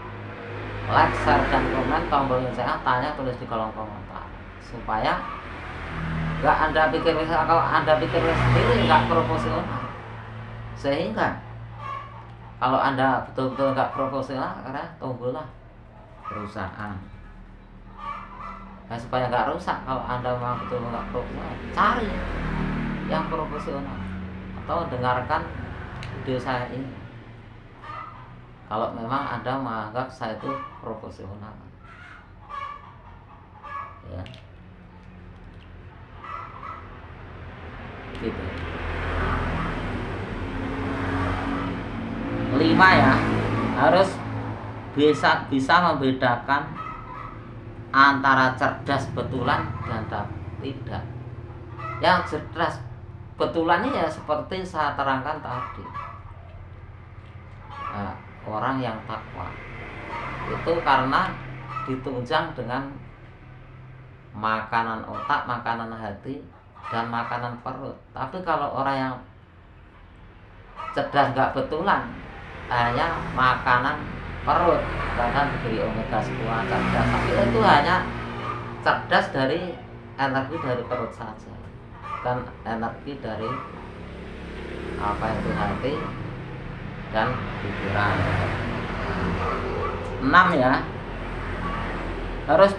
like, share, dan komen, tombol loncengnya tanya, tulis di kolom komentar, supaya nggak Anda pikir, kalau Anda pikir sendiri nggak proporsional, sehingga kalau Anda betul-betul nggak proporsional, karena tunggulah perusahaan. Nah, supaya nggak rusak, kalau Anda mau betul nggak proporsional, cari yang proporsional atau dengarkan video saya ini. Kalau memang Anda menganggap saya itu proporsional, ya, gitu. 5 ya, harus bisa membedakan antara cerdas betulan dan tidak. Yang cerdas betulan ini ya seperti saya terangkan tadi, nah, orang yang takwa itu karena ditunjang dengan makanan otak, makanan hati, dan makanan perut. Tapi kalau orang yang cerdas nggak betulan, hanya makanan perut, bahkan diberi omega 10 cerdas, tapi itu hanya cerdas dari energi dari perut saja, kan energi dari apa itu hati dan pikiran. 6 ya, harus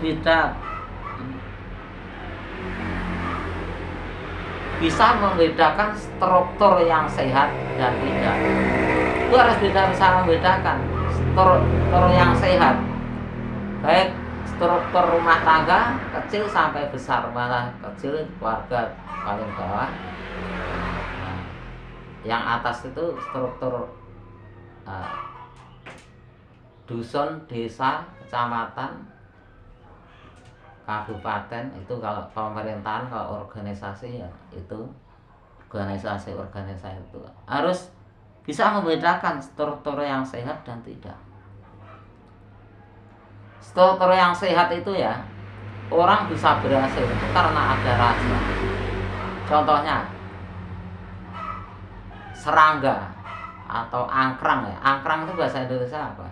bisa membedakan struktur yang sehat dan tidak. Itu harus bisa membedakan struktur yang sehat, baik struktur rumah tangga kecil sampai besar, mana kecil keluarga paling bawah. Nah, yang atas itu struktur dusun, desa, kecamatan, kabupaten. Itu kalau pemerintahan, kalau organisasi ya itu organisasi itu harus bisa membedakan struktur yang sehat dan tidak. Struktur yang sehat itu ya, orang bisa berhasil itu karena ada raja. Contohnya serangga atau angkrang ya. Angkrang itu bahasa Indonesia apa?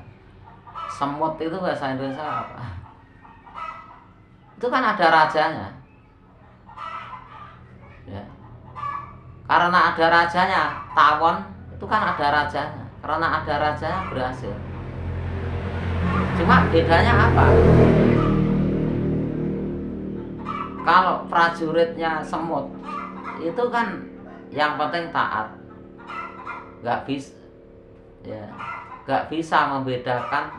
Semut itu bahasa Indonesia apa? Itu kan ada rajanya, ya. Karena ada rajanya. Tawon itu kan ada rajanya, karena ada rajanya berhasil. Cuma bedanya apa? Kalau prajuritnya semut itu kan yang penting taat, nggak bisa membedakan.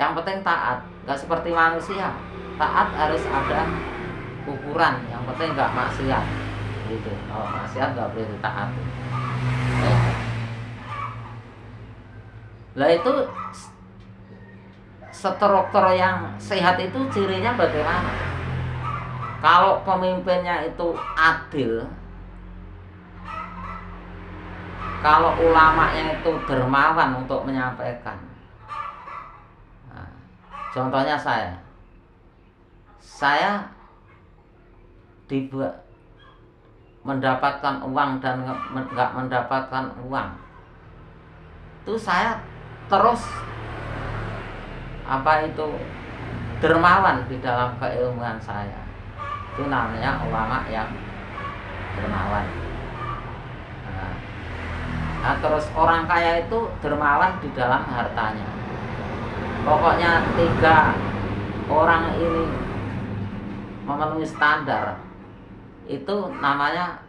Yang penting taat, nggak seperti manusia. Taat harus ada ukuran, yang penting nggak maksiat, gitu. Kalau maksiat nggak boleh ditaati. Lah itu struktur yang sehat itu cirinya bagaimana? Kalau pemimpinnya itu adil, kalau ulamanya itu dermawan untuk menyampaikan. Nah, contohnya saya mendapatkan uang dan nggak mendapatkan uang, itu saya terus dermawan di dalam keilmuan saya. Itu namanya ulama yang dermawan. Nah, terus orang kaya itu dermawan di dalam hartanya. Pokoknya 3 orang ini memenuhi standar, itu namanya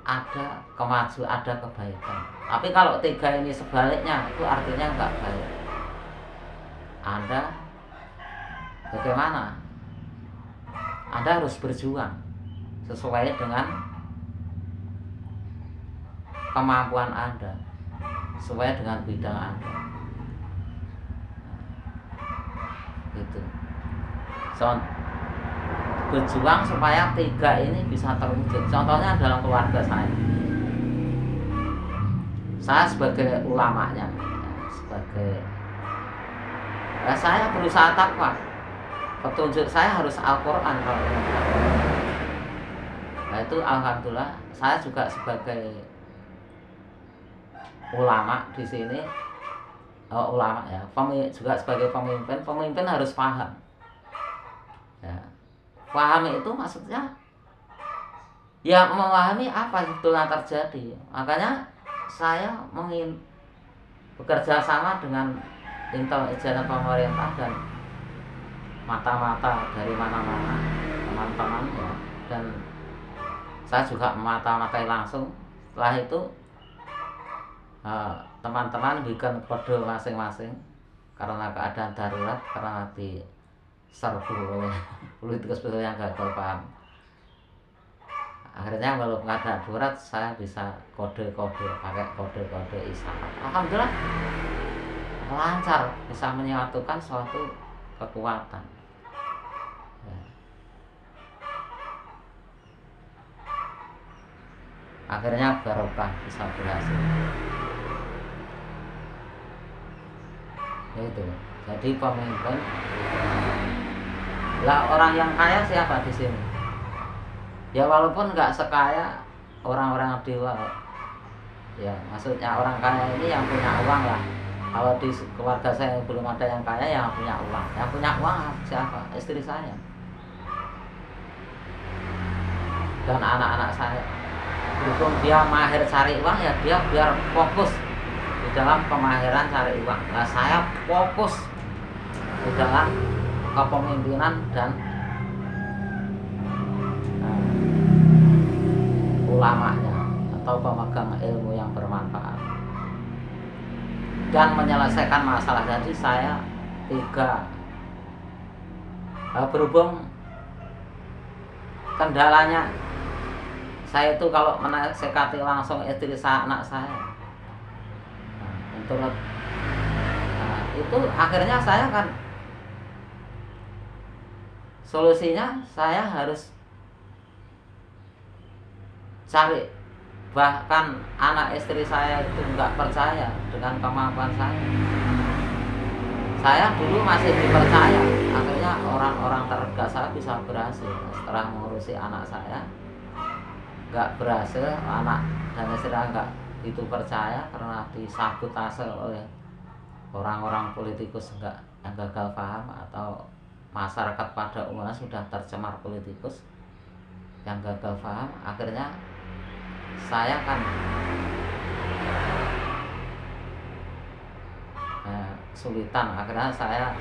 ada kemajuan, ada kebaikan. Tapi kalau 3 ini sebaliknya, itu artinya nggak baik. Anda bagaimana? Anda harus berjuang sesuai dengan kemampuan Anda, sesuai dengan bidang Anda. Gitu. Berjuang supaya 3 ini bisa terwujud. Contohnya dalam keluarga saya sebagai ulamanya, saya berusaha takwa. Petunjuk saya harus Al-Quran. Nah, itu alhamdulillah saya juga sebagai ulama di sini, ulama ya, juga sebagai pemimpin harus paham. Ya, paham itu maksudnya ya memahami apa sebetulnya terjadi. Makanya saya bekerja sama dengan intelijen pemerintah dan mata-mata dari mana-mana teman-teman ya, dan saya juga memata-matai langsung. Setelah itu teman-teman bikin kode masing-masing karena keadaan darurat, karena diserbu oleh politikus yang gagal paham. Akhirnya kalau keadaan darurat saya bisa kode-kode, pakai kode-kode isyarat. Alhamdulillah lancar, bisa menyatukan suatu kekuatan. Ya. Akhirnya barokah, bisa berhasil. Itu. Jadi pemimpin. Lah orang yang kaya siapa di sini? Ya walaupun nggak sekaya orang-orang dewa. Ya maksudnya orang kaya ini yang punya uang lah. Kalau di keluarga saya belum ada yang kaya yang punya uang. Yang punya uang siapa? Istri saya dan anak-anak saya. Berhubung dia mahir cari uang, ya dia biar fokus di dalam kemahiran cari uang. Nah saya fokus di dalam kepemimpinan dan ulamanya atau pemegang ilmu yang bermanfaat dan menyelesaikan masalah. Jadi saya 3 berhubung kendalanya saya itu kalau menasehati langsung istri saya, anak saya, itu akhirnya saya kan solusinya saya harus cari. Bahkan anak istri saya itu nggak percaya dengan kemampuan saya. Saya dulu masih dipercaya. Akhirnya orang-orang terdekat saya bisa berhasil. Setelah mengurusi anak saya nggak berhasil, anak dan istri saya nggak itu percaya karena disabotase oleh orang-orang politikus yang gagal paham, atau masyarakat pada umumnya sudah tercemar politikus yang gagal paham. Akhirnya saya kan kesulitan. Akhirnya saya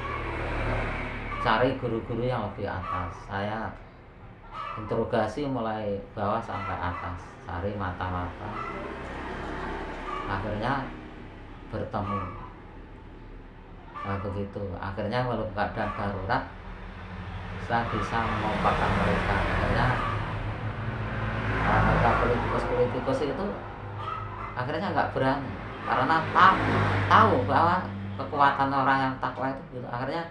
cari guru-guru yang lebih atas. Saya interogasi mulai bawah sampai atas, cari mata-mata. Akhirnya bertemu. Nah begitu. Akhirnya walaupun keadaan darurat, saya bisa mengompakkan mereka. Akhirnya mereka politikus itu akhirnya nggak berani karena tahu bahwa kekuatan orang yang takwa itu gitu. Akhirnya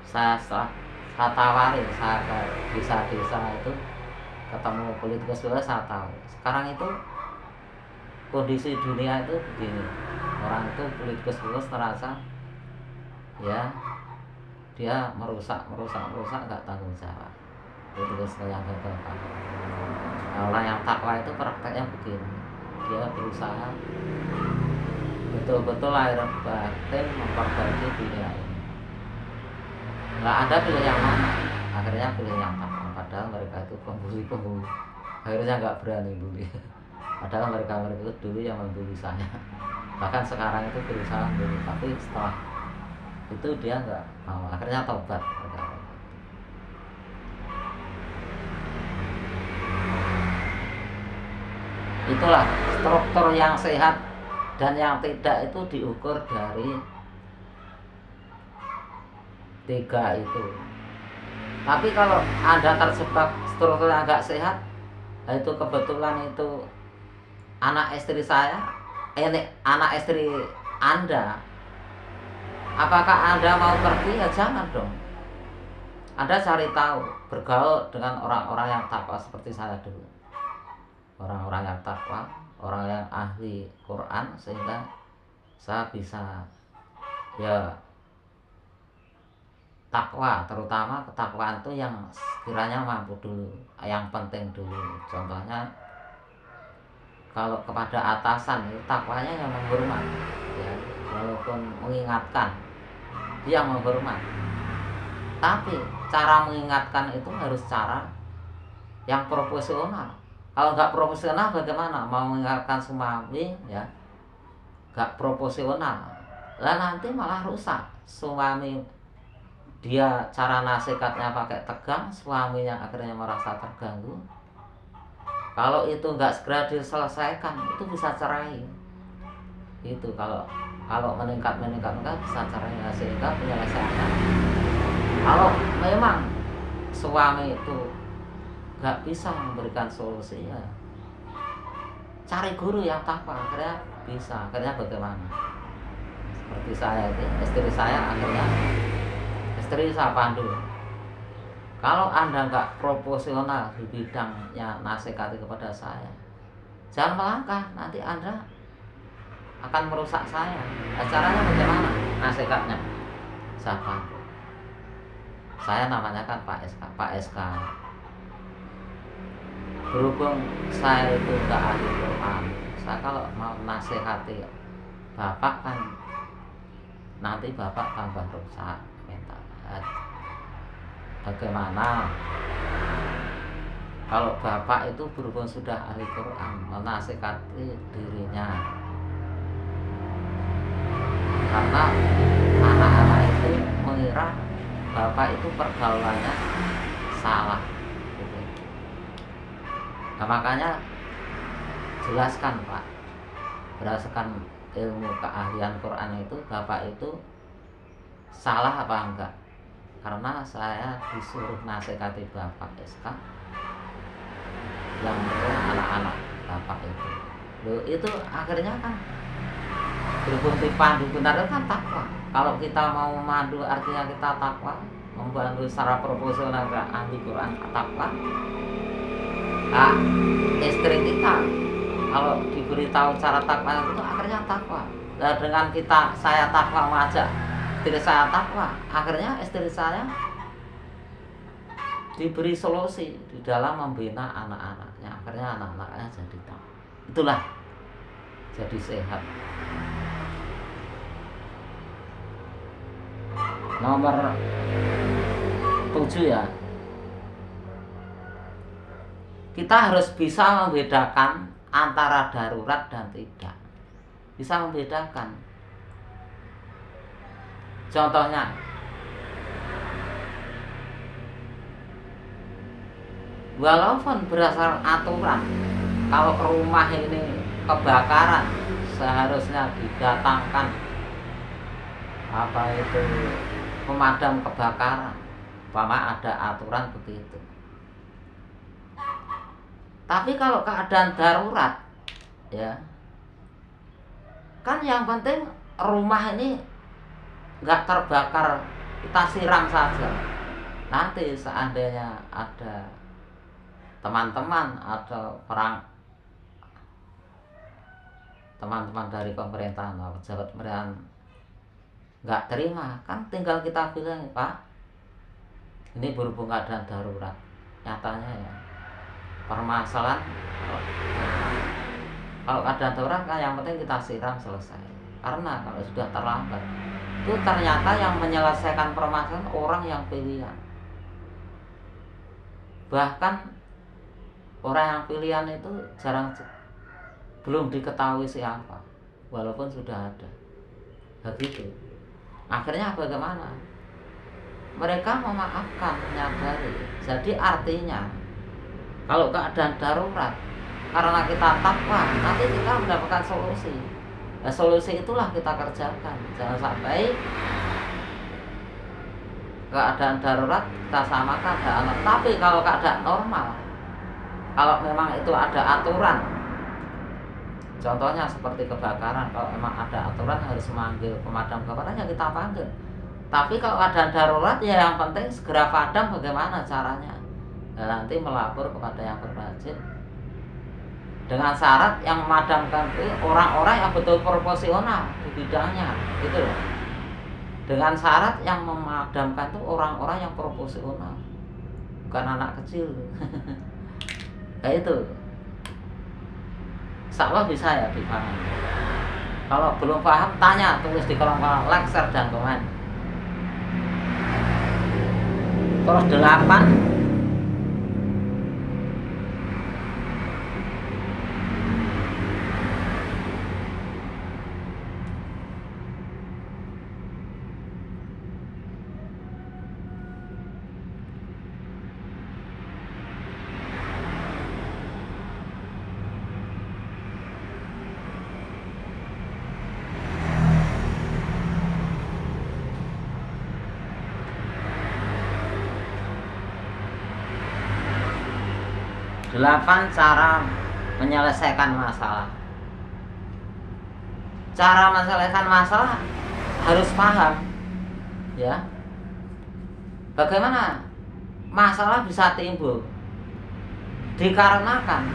saya tawari, saya ke desa-desa itu ketemu politikus, saya tahu sekarang itu kondisi dunia itu begini, orang itu politikus terasa ya dia merusak nggak tanggung jawab, politikus yang gagal paham. Nah, orang yang takwa itu prakteknya begini, dia berusaha betul-betul lahir batin memperbaiki dunia ini. Nggak ada pilih yang mana, akhirnya pilih yang takwa. Padahal mereka itu pembuli, akhirnya nggak berani bully. Padahal mereka itu dulu yang membuli saya, bahkan sekarang itu berusaha bully, tapi setelah itu dia nggak mau, akhirnya tobat. Itulah struktur yang sehat dan yang tidak itu diukur dari 3 itu. Tapi kalau Anda terjebak struktur yang nggak sehat, itu kebetulan itu anak istri saya, anak istri Anda, apakah Anda mau pergi? Ya jangan dong. Anda cari tahu, bergaul dengan orang-orang yang takwa seperti saya dulu, orang-orang yang takwa, orang yang ahli Quran, sehingga saya bisa ya takwa, terutama ketakwaan itu yang sekiranya mampu dulu, yang penting dulu. Contohnya kalau kepada atasan itu takwanya yang menghormat, ya, walaupun mengingatkan dia menghormat, tapi cara mengingatkan itu harus cara yang proporsional. Kalau nggak proporsional bagaimana mau mengingatkan suami, ya nggak proporsional, lah nanti malah rusak. Suami dia cara nasihatnya pakai tegang, suaminya akhirnya merasa terganggu. Kalau itu nggak segera diselesaikan, itu bisa cerai. Itu kalau meningkat bisa cerai. Sehingga penyelesaiannya, kalau memang suami itu nggak bisa memberikan solusi, ya cari guru yang takwa, akhirnya bisa. Akhirnya bagaimana? Seperti saya itu, istri saya akhirnya, istri saya pandu. Kalau Anda nggak proporsional di bidangnya nasihati kepada saya, jangan melangkah, nanti Anda akan merusak saya. Caranya bagaimana? Nasihatnya saya pandu. Saya namanya kan Pak SK. Berhubung saya itu nggak ahli Quran, saya kalau mau nasihati Bapak kan nanti Bapak tambah rusak mental. Bagaimana kalau Bapak itu berhubung sudah ahli Quran, menasihati dirinya, karena anak-anak itu mengira Bapak itu pergaulannya salah gitu. Nah, makanya jelaskan Pak, berdasarkan ilmu keahlian Quran itu Bapak itu salah apa enggak. Karena saya disuruh nasihati Bapak SK yang anak-anak Bapak itu. Loh, itu akhirnya kan berhubung dipandu benar itu kan takwa. Kalau kita mau memandu artinya kita takwa, membantu secara proporsional ke ahli Quran takwa. Nah, istri kita kalau diberitahu cara takwa itu akhirnya takwa. Nah, dengan saya takwa mengajak istri saya takwa, akhirnya istri saya diberi solusi di dalam membina anak-anaknya, akhirnya anak-anaknya jadi takwa. Itulah jadi sehat. Nomor 7 ya, kita harus bisa membedakan antara darurat dan tidak. Bisa membedakan. Contohnya, walaupun berdasarkan aturan, kalau rumah ini kebakaran seharusnya didatangkan pemadam kebakaran, umpama ada aturan begitu. Tapi kalau keadaan darurat, ya kan yang penting rumah ini nggak terbakar, kita siram saja. Nanti seandainya ada teman-teman atau orang teman-teman dari pemerintahan atau pejabat pemerintahan nggak terima, kan tinggal kita bilang, Pak, ini berhubung keadaan darurat. Nyatanya ya permasalahan kalau keadaan darurat kan yang penting kita siram selesai. Karena kalau sudah terlambat itu ternyata yang menyelesaikan permasalahan orang yang pilihan. Bahkan orang yang pilihan itu belum diketahui siapa, walaupun sudah ada. Begitu. Akhirnya bagaimana? Mereka memaafkan, menyadari. Jadi artinya kalau keadaan darurat, karena kita takwa, nanti kita mendapatkan solusi. Nah, solusi itulah kita kerjakan. Jangan sampai keadaan darurat kita samakan keadaan. Tapi kalau keadaan normal, kalau memang itu ada aturan, contohnya seperti kebakaran, kalau memang ada aturan harus memanggil pemadam kebakaran, ya kita panggil. Tapi kalau keadaan darurat, ya yang penting segera padam. Bagaimana caranya? Ya, nanti melapor kepada yang berwajib dengan syarat yang memadamkan itu orang-orang yang betul proporsional di bidangnya, gitu loh. Dengan syarat yang memadamkan itu orang-orang yang proporsional, bukan anak kecil. Kayak itu. Insyaallah bisa ya dipahami. Kalau belum paham, tanya, tulis di kolom komentar, like, share, dan komen. Terus 8, cara menyelesaikan masalah. Cara menyelesaikan masalah harus paham, ya. Bagaimana masalah bisa timbul? Dikarenakan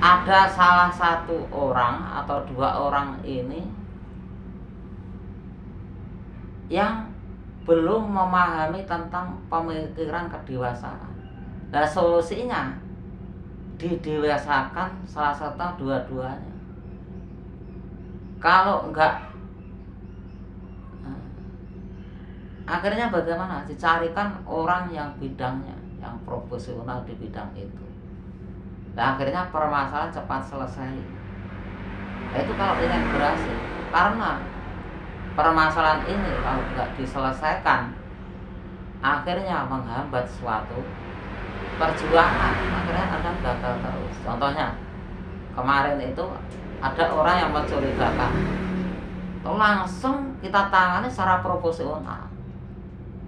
ada salah satu orang atau dua orang ini yang belum memahami tentang pemikiran kedewasaan. Nah, solusinya didewasakan salah satu dua-duanya. Kalau enggak, akhirnya bagaimana? Dicarikan orang yang bidangnya, yang profesional di bidang itu. Nah, akhirnya permasalahan cepat selesai. Nah, itu kalau ingin berhasil. Karena permasalahan ini kalau enggak diselesaikan, akhirnya menghambat suatu perjuangan, akhirnya akan gagal terus. Contohnya kemarin itu ada orang yang mencurigakan, langsung kita tangani secara profesional.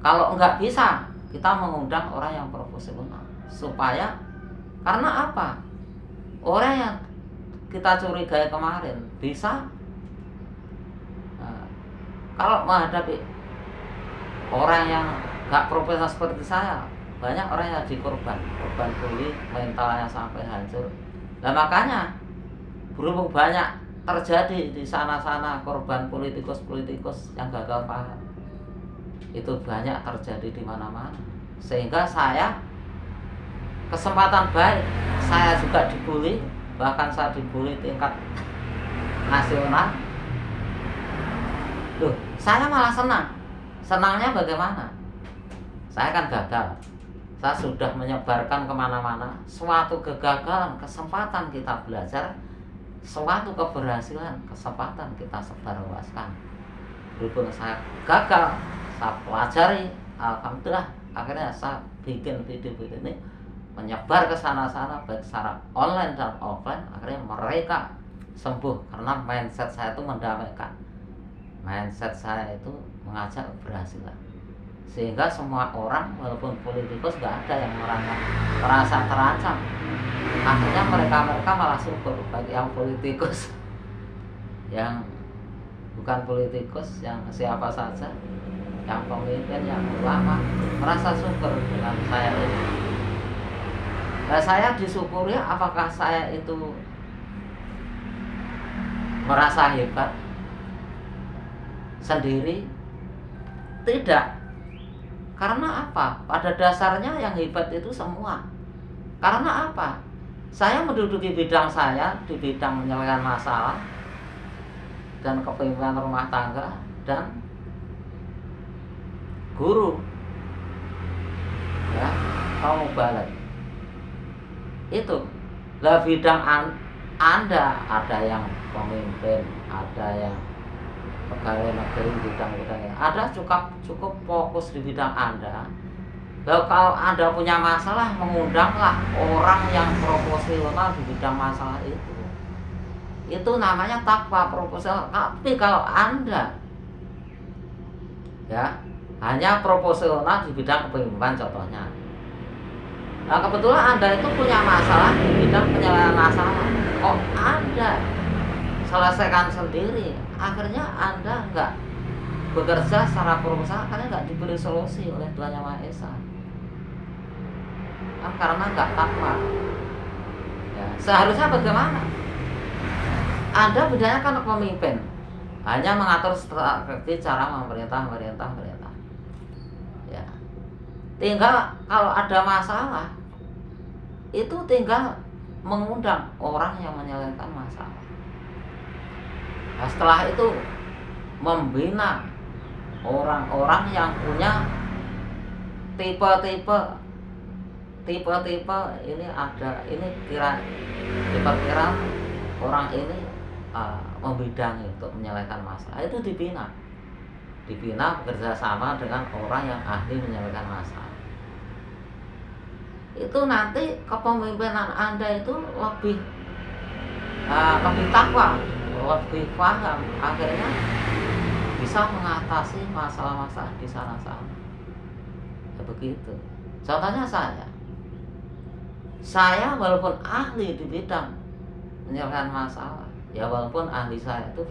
Kalau enggak bisa, kita mengundang orang yang profesional. Supaya, karena apa? Orang yang kita curigai kemarin bisa, kalau menghadapi orang yang enggak profesional seperti saya, banyak orang yang korban bully, mentalnya sampai hancur. Nah, makanya berhubung banyak terjadi di sana-sana korban politikus yang gagal paham, itu banyak terjadi di mana-mana. Sehingga saya kesempatan baik, saya juga dibully, bahkan saya dibully tingkat nasional. Loh, saya malah senang. Senangnya bagaimana? Saya kan gagal. Saya sudah menyebarkan kemana-mana. Suatu kegagalan, kesempatan kita belajar. Suatu keberhasilan, kesempatan kita sebarluaskan. Berhubung saya gagal, saya pelajari, alhamdulillah, akhirnya saya bikin video-video ini menyebar ke sana-sana, baik secara online dan offline. Akhirnya mereka sembuh karena mindset saya itu mendamaikan. Mindset saya itu mengajak keberhasilan. Sehingga semua orang, walaupun politikus, gak ada yang merasa terancam. Akhirnya mereka malah syukur. Bagi yang politikus, yang bukan politikus, yang siapa saja, yang pemimpin, yang ulama, merasa syukur dengan saya ini. Nah, saya disyukuri, apakah saya itu merasa hebat sendiri? Tidak. Karena apa? Pada dasarnya yang hebat itu semua. Karena apa? Saya menduduki bidang saya di bidang menyelesaikan masalah dan kepemimpinan rumah tangga dan guru, ya, kamu balik itu lah bidang Anda. Ada yang pemimpin, ada yang pegawai negeri, bidang-bidangnya ada, cukup fokus di bidang Anda. Lalu kalau Anda punya masalah, mengundanglah orang yang profesional di bidang masalah itu. Itu namanya takwa profesional. Tapi kalau Anda, ya, hanya profesional di bidang kepemimpinan contohnya, nah kebetulan Anda itu punya masalah di bidang penyelesaian masalah, Anda selesaikan sendiri, akhirnya Anda nggak bekerja secara profesional karena nggak diberi solusi oleh Tuhan Yang Maha Esa. Karena nggak takwa. Ya, seharusnya bagaimana? Anda bedanya kan pemimpin, hanya mengatur strategi cara memerintah. Ya, tinggal kalau ada masalah itu tinggal mengundang orang yang menyelesaikan masalah. Nah, setelah itu membina orang-orang yang punya tipe-tipe ini ada, ini kira-kira orang ini membidangi untuk menyelesaikan masalah, itu dibina bekerja sama dengan orang yang ahli menyelesaikan masalah. Itu nanti kepemimpinan Anda itu lebih takwa, lebih paham, akhirnya bisa mengatasi masalah-masalah di sana-sana. Ya begitu. Contohnya saya walaupun ahli di bidang menyelesaikan masalah, ya walaupun ahli saya itu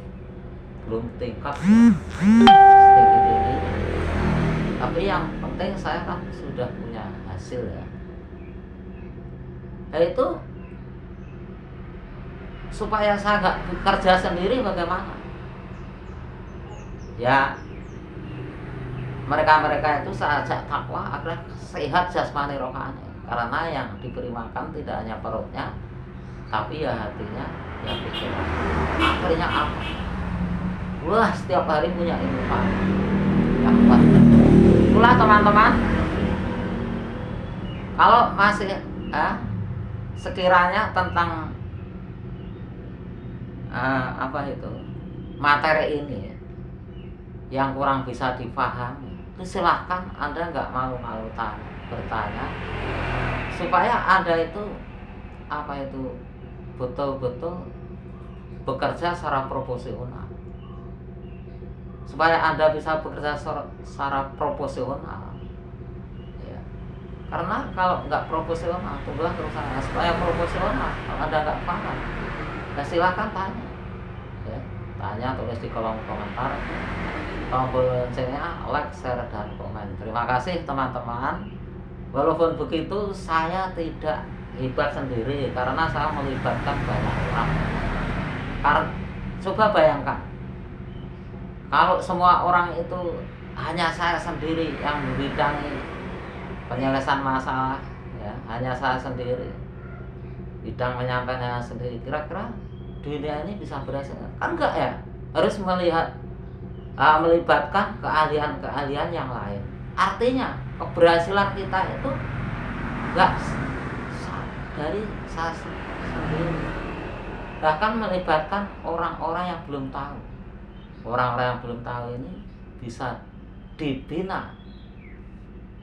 belum tingkat tinggi, tapi yang penting saya kan sudah punya hasil, ya. Itu supaya saya nggak bekerja sendiri bagaimana? Ya, mereka itu saya ajak takwa agar sehat jasmani rohani. Karena yang diberi makan tidak hanya perutnya, tapi ya hatinya, ya pikiran. Akhirnya apa? Wah, setiap hari punya ilmu yang kuat. Itulah teman-teman, kalau masih sekiranya tentang materi ini yang kurang bisa dipahami, itu silahkan Anda nggak malu-malu bertanya, supaya Anda itu betul-betul bekerja secara profesional, supaya Anda bisa bekerja secara profesional, ya. Karena kalau nggak profesional, tunggulah kerusakan. Supaya profesional, kalau Anda nggak paham, ya silahkan tanya, ya. Tanya, tulis di kolom komentar, tombol loncengnya, like, share, dan komen. Terima kasih teman-teman. Walaupun begitu, saya tidak hebat sendiri karena saya melibatkan banyak orang. Karena coba bayangkan, kalau semua orang itu hanya saya sendiri yang membidangi penyelesaian masalah, ya, hanya saya sendiri, bidang menyampaikan sendiri, kira-kira dunia ini bisa berhasil? Kan enggak, ya. Harus melibatkan keahlian yang lain. Artinya keberhasilan kita itu enggak dari saya sendiri, bahkan melibatkan orang-orang yang belum tahu. Orang-orang yang belum tahu ini bisa dibina,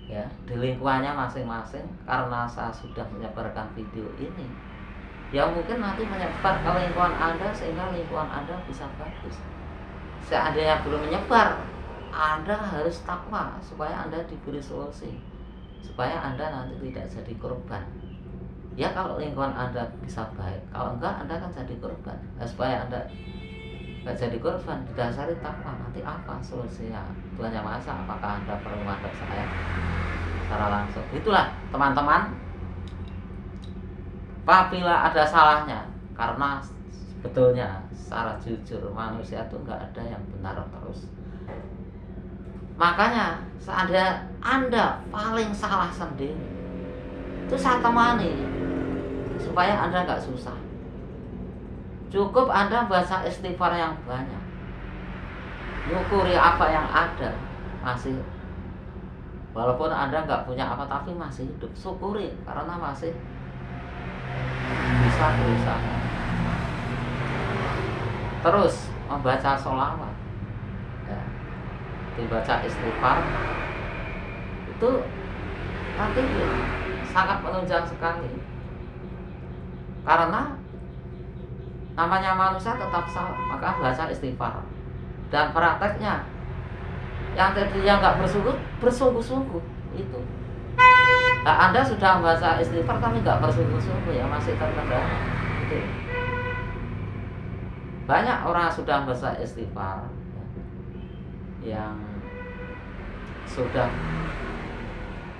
ya, di lingkungannya masing-masing. Karena saya sudah menyebarkan video ini, ya mungkin nanti menyebar ke lingkungan Anda, sehingga lingkungan Anda bisa bagus. Seandainya belum menyebar, Anda harus takwa supaya Anda diberi solusi, supaya Anda nanti tidak jadi korban. Ya, kalau lingkungan Anda bisa baik, kalau enggak Anda kan jadi korban. Nah, supaya Anda enggak jadi korban, didasari takwa. Nanti apa solusinya? Tuhan Yang Maha Esa. Apakah Anda perlu menghadap saya secara langsung? Itulah teman-teman, apabila ada salahnya, karena sebetulnya secara jujur manusia itu nggak ada yang benar terus. Makanya seandainya Anda paling salah sendiri, itu saya temani supaya Anda nggak susah. Cukup Anda baca istighfar yang banyak, syukuri apa yang ada, masih walaupun Anda nggak punya apa tapi masih hidup, syukuri karena masih bisa berusaha. Terus membaca sholawat, ya, dibaca istighfar itu nanti sangat menunjang sekali, karena namanya manusia tetap salah, maka baca istighfar dan prakteknya yang tadinya nggak bersungguh-sungguh itu. Nah, Anda sudah membaca istighfar tapi nggak bersungguh-sungguh, ya masih terkendala itu. Banyak orang sudah membaca istighfar, yang sudah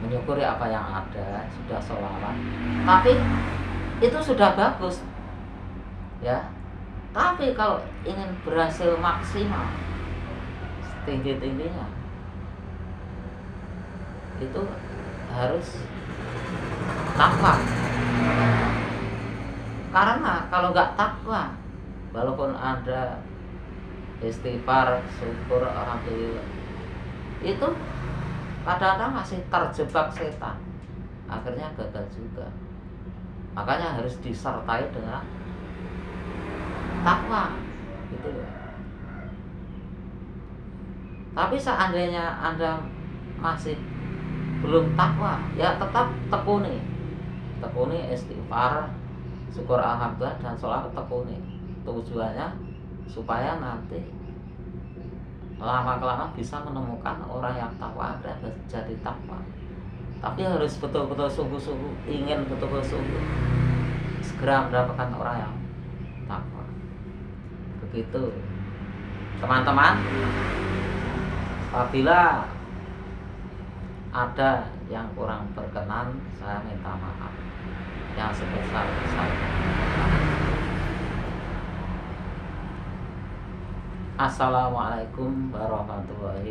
menyukuri apa yang ada, sudah sholawat, tapi itu sudah bagus, ya. Tapi kalau ingin berhasil maksimal tinggi-tingginya, itu harus takwa. Karena kalau nggak takwa, walaupun Anda istighfar, syukur, alhamdulillah, itu kadang-kadang masih terjebak setan, akhirnya gagal juga. Makanya harus disertai dengan takwa, gitu loh. Tapi seandainya Anda masih belum takwa, ya tetap tekuni istighfar, syukur, alhamdulillah, dan sholawat tekuni. Tujuannya supaya nanti lama-kelamaan bisa menemukan orang yang takwa dan jadi takwa. Tapi harus betul-betul sungguh-sungguh, ingin betul-betul sungguh segera mendapatkan orang yang takwa. Begitu teman-teman. Apabila ada yang kurang berkenan, saya minta maaf yang sebesar-besarnya. Assalamualaikum warahmatullahi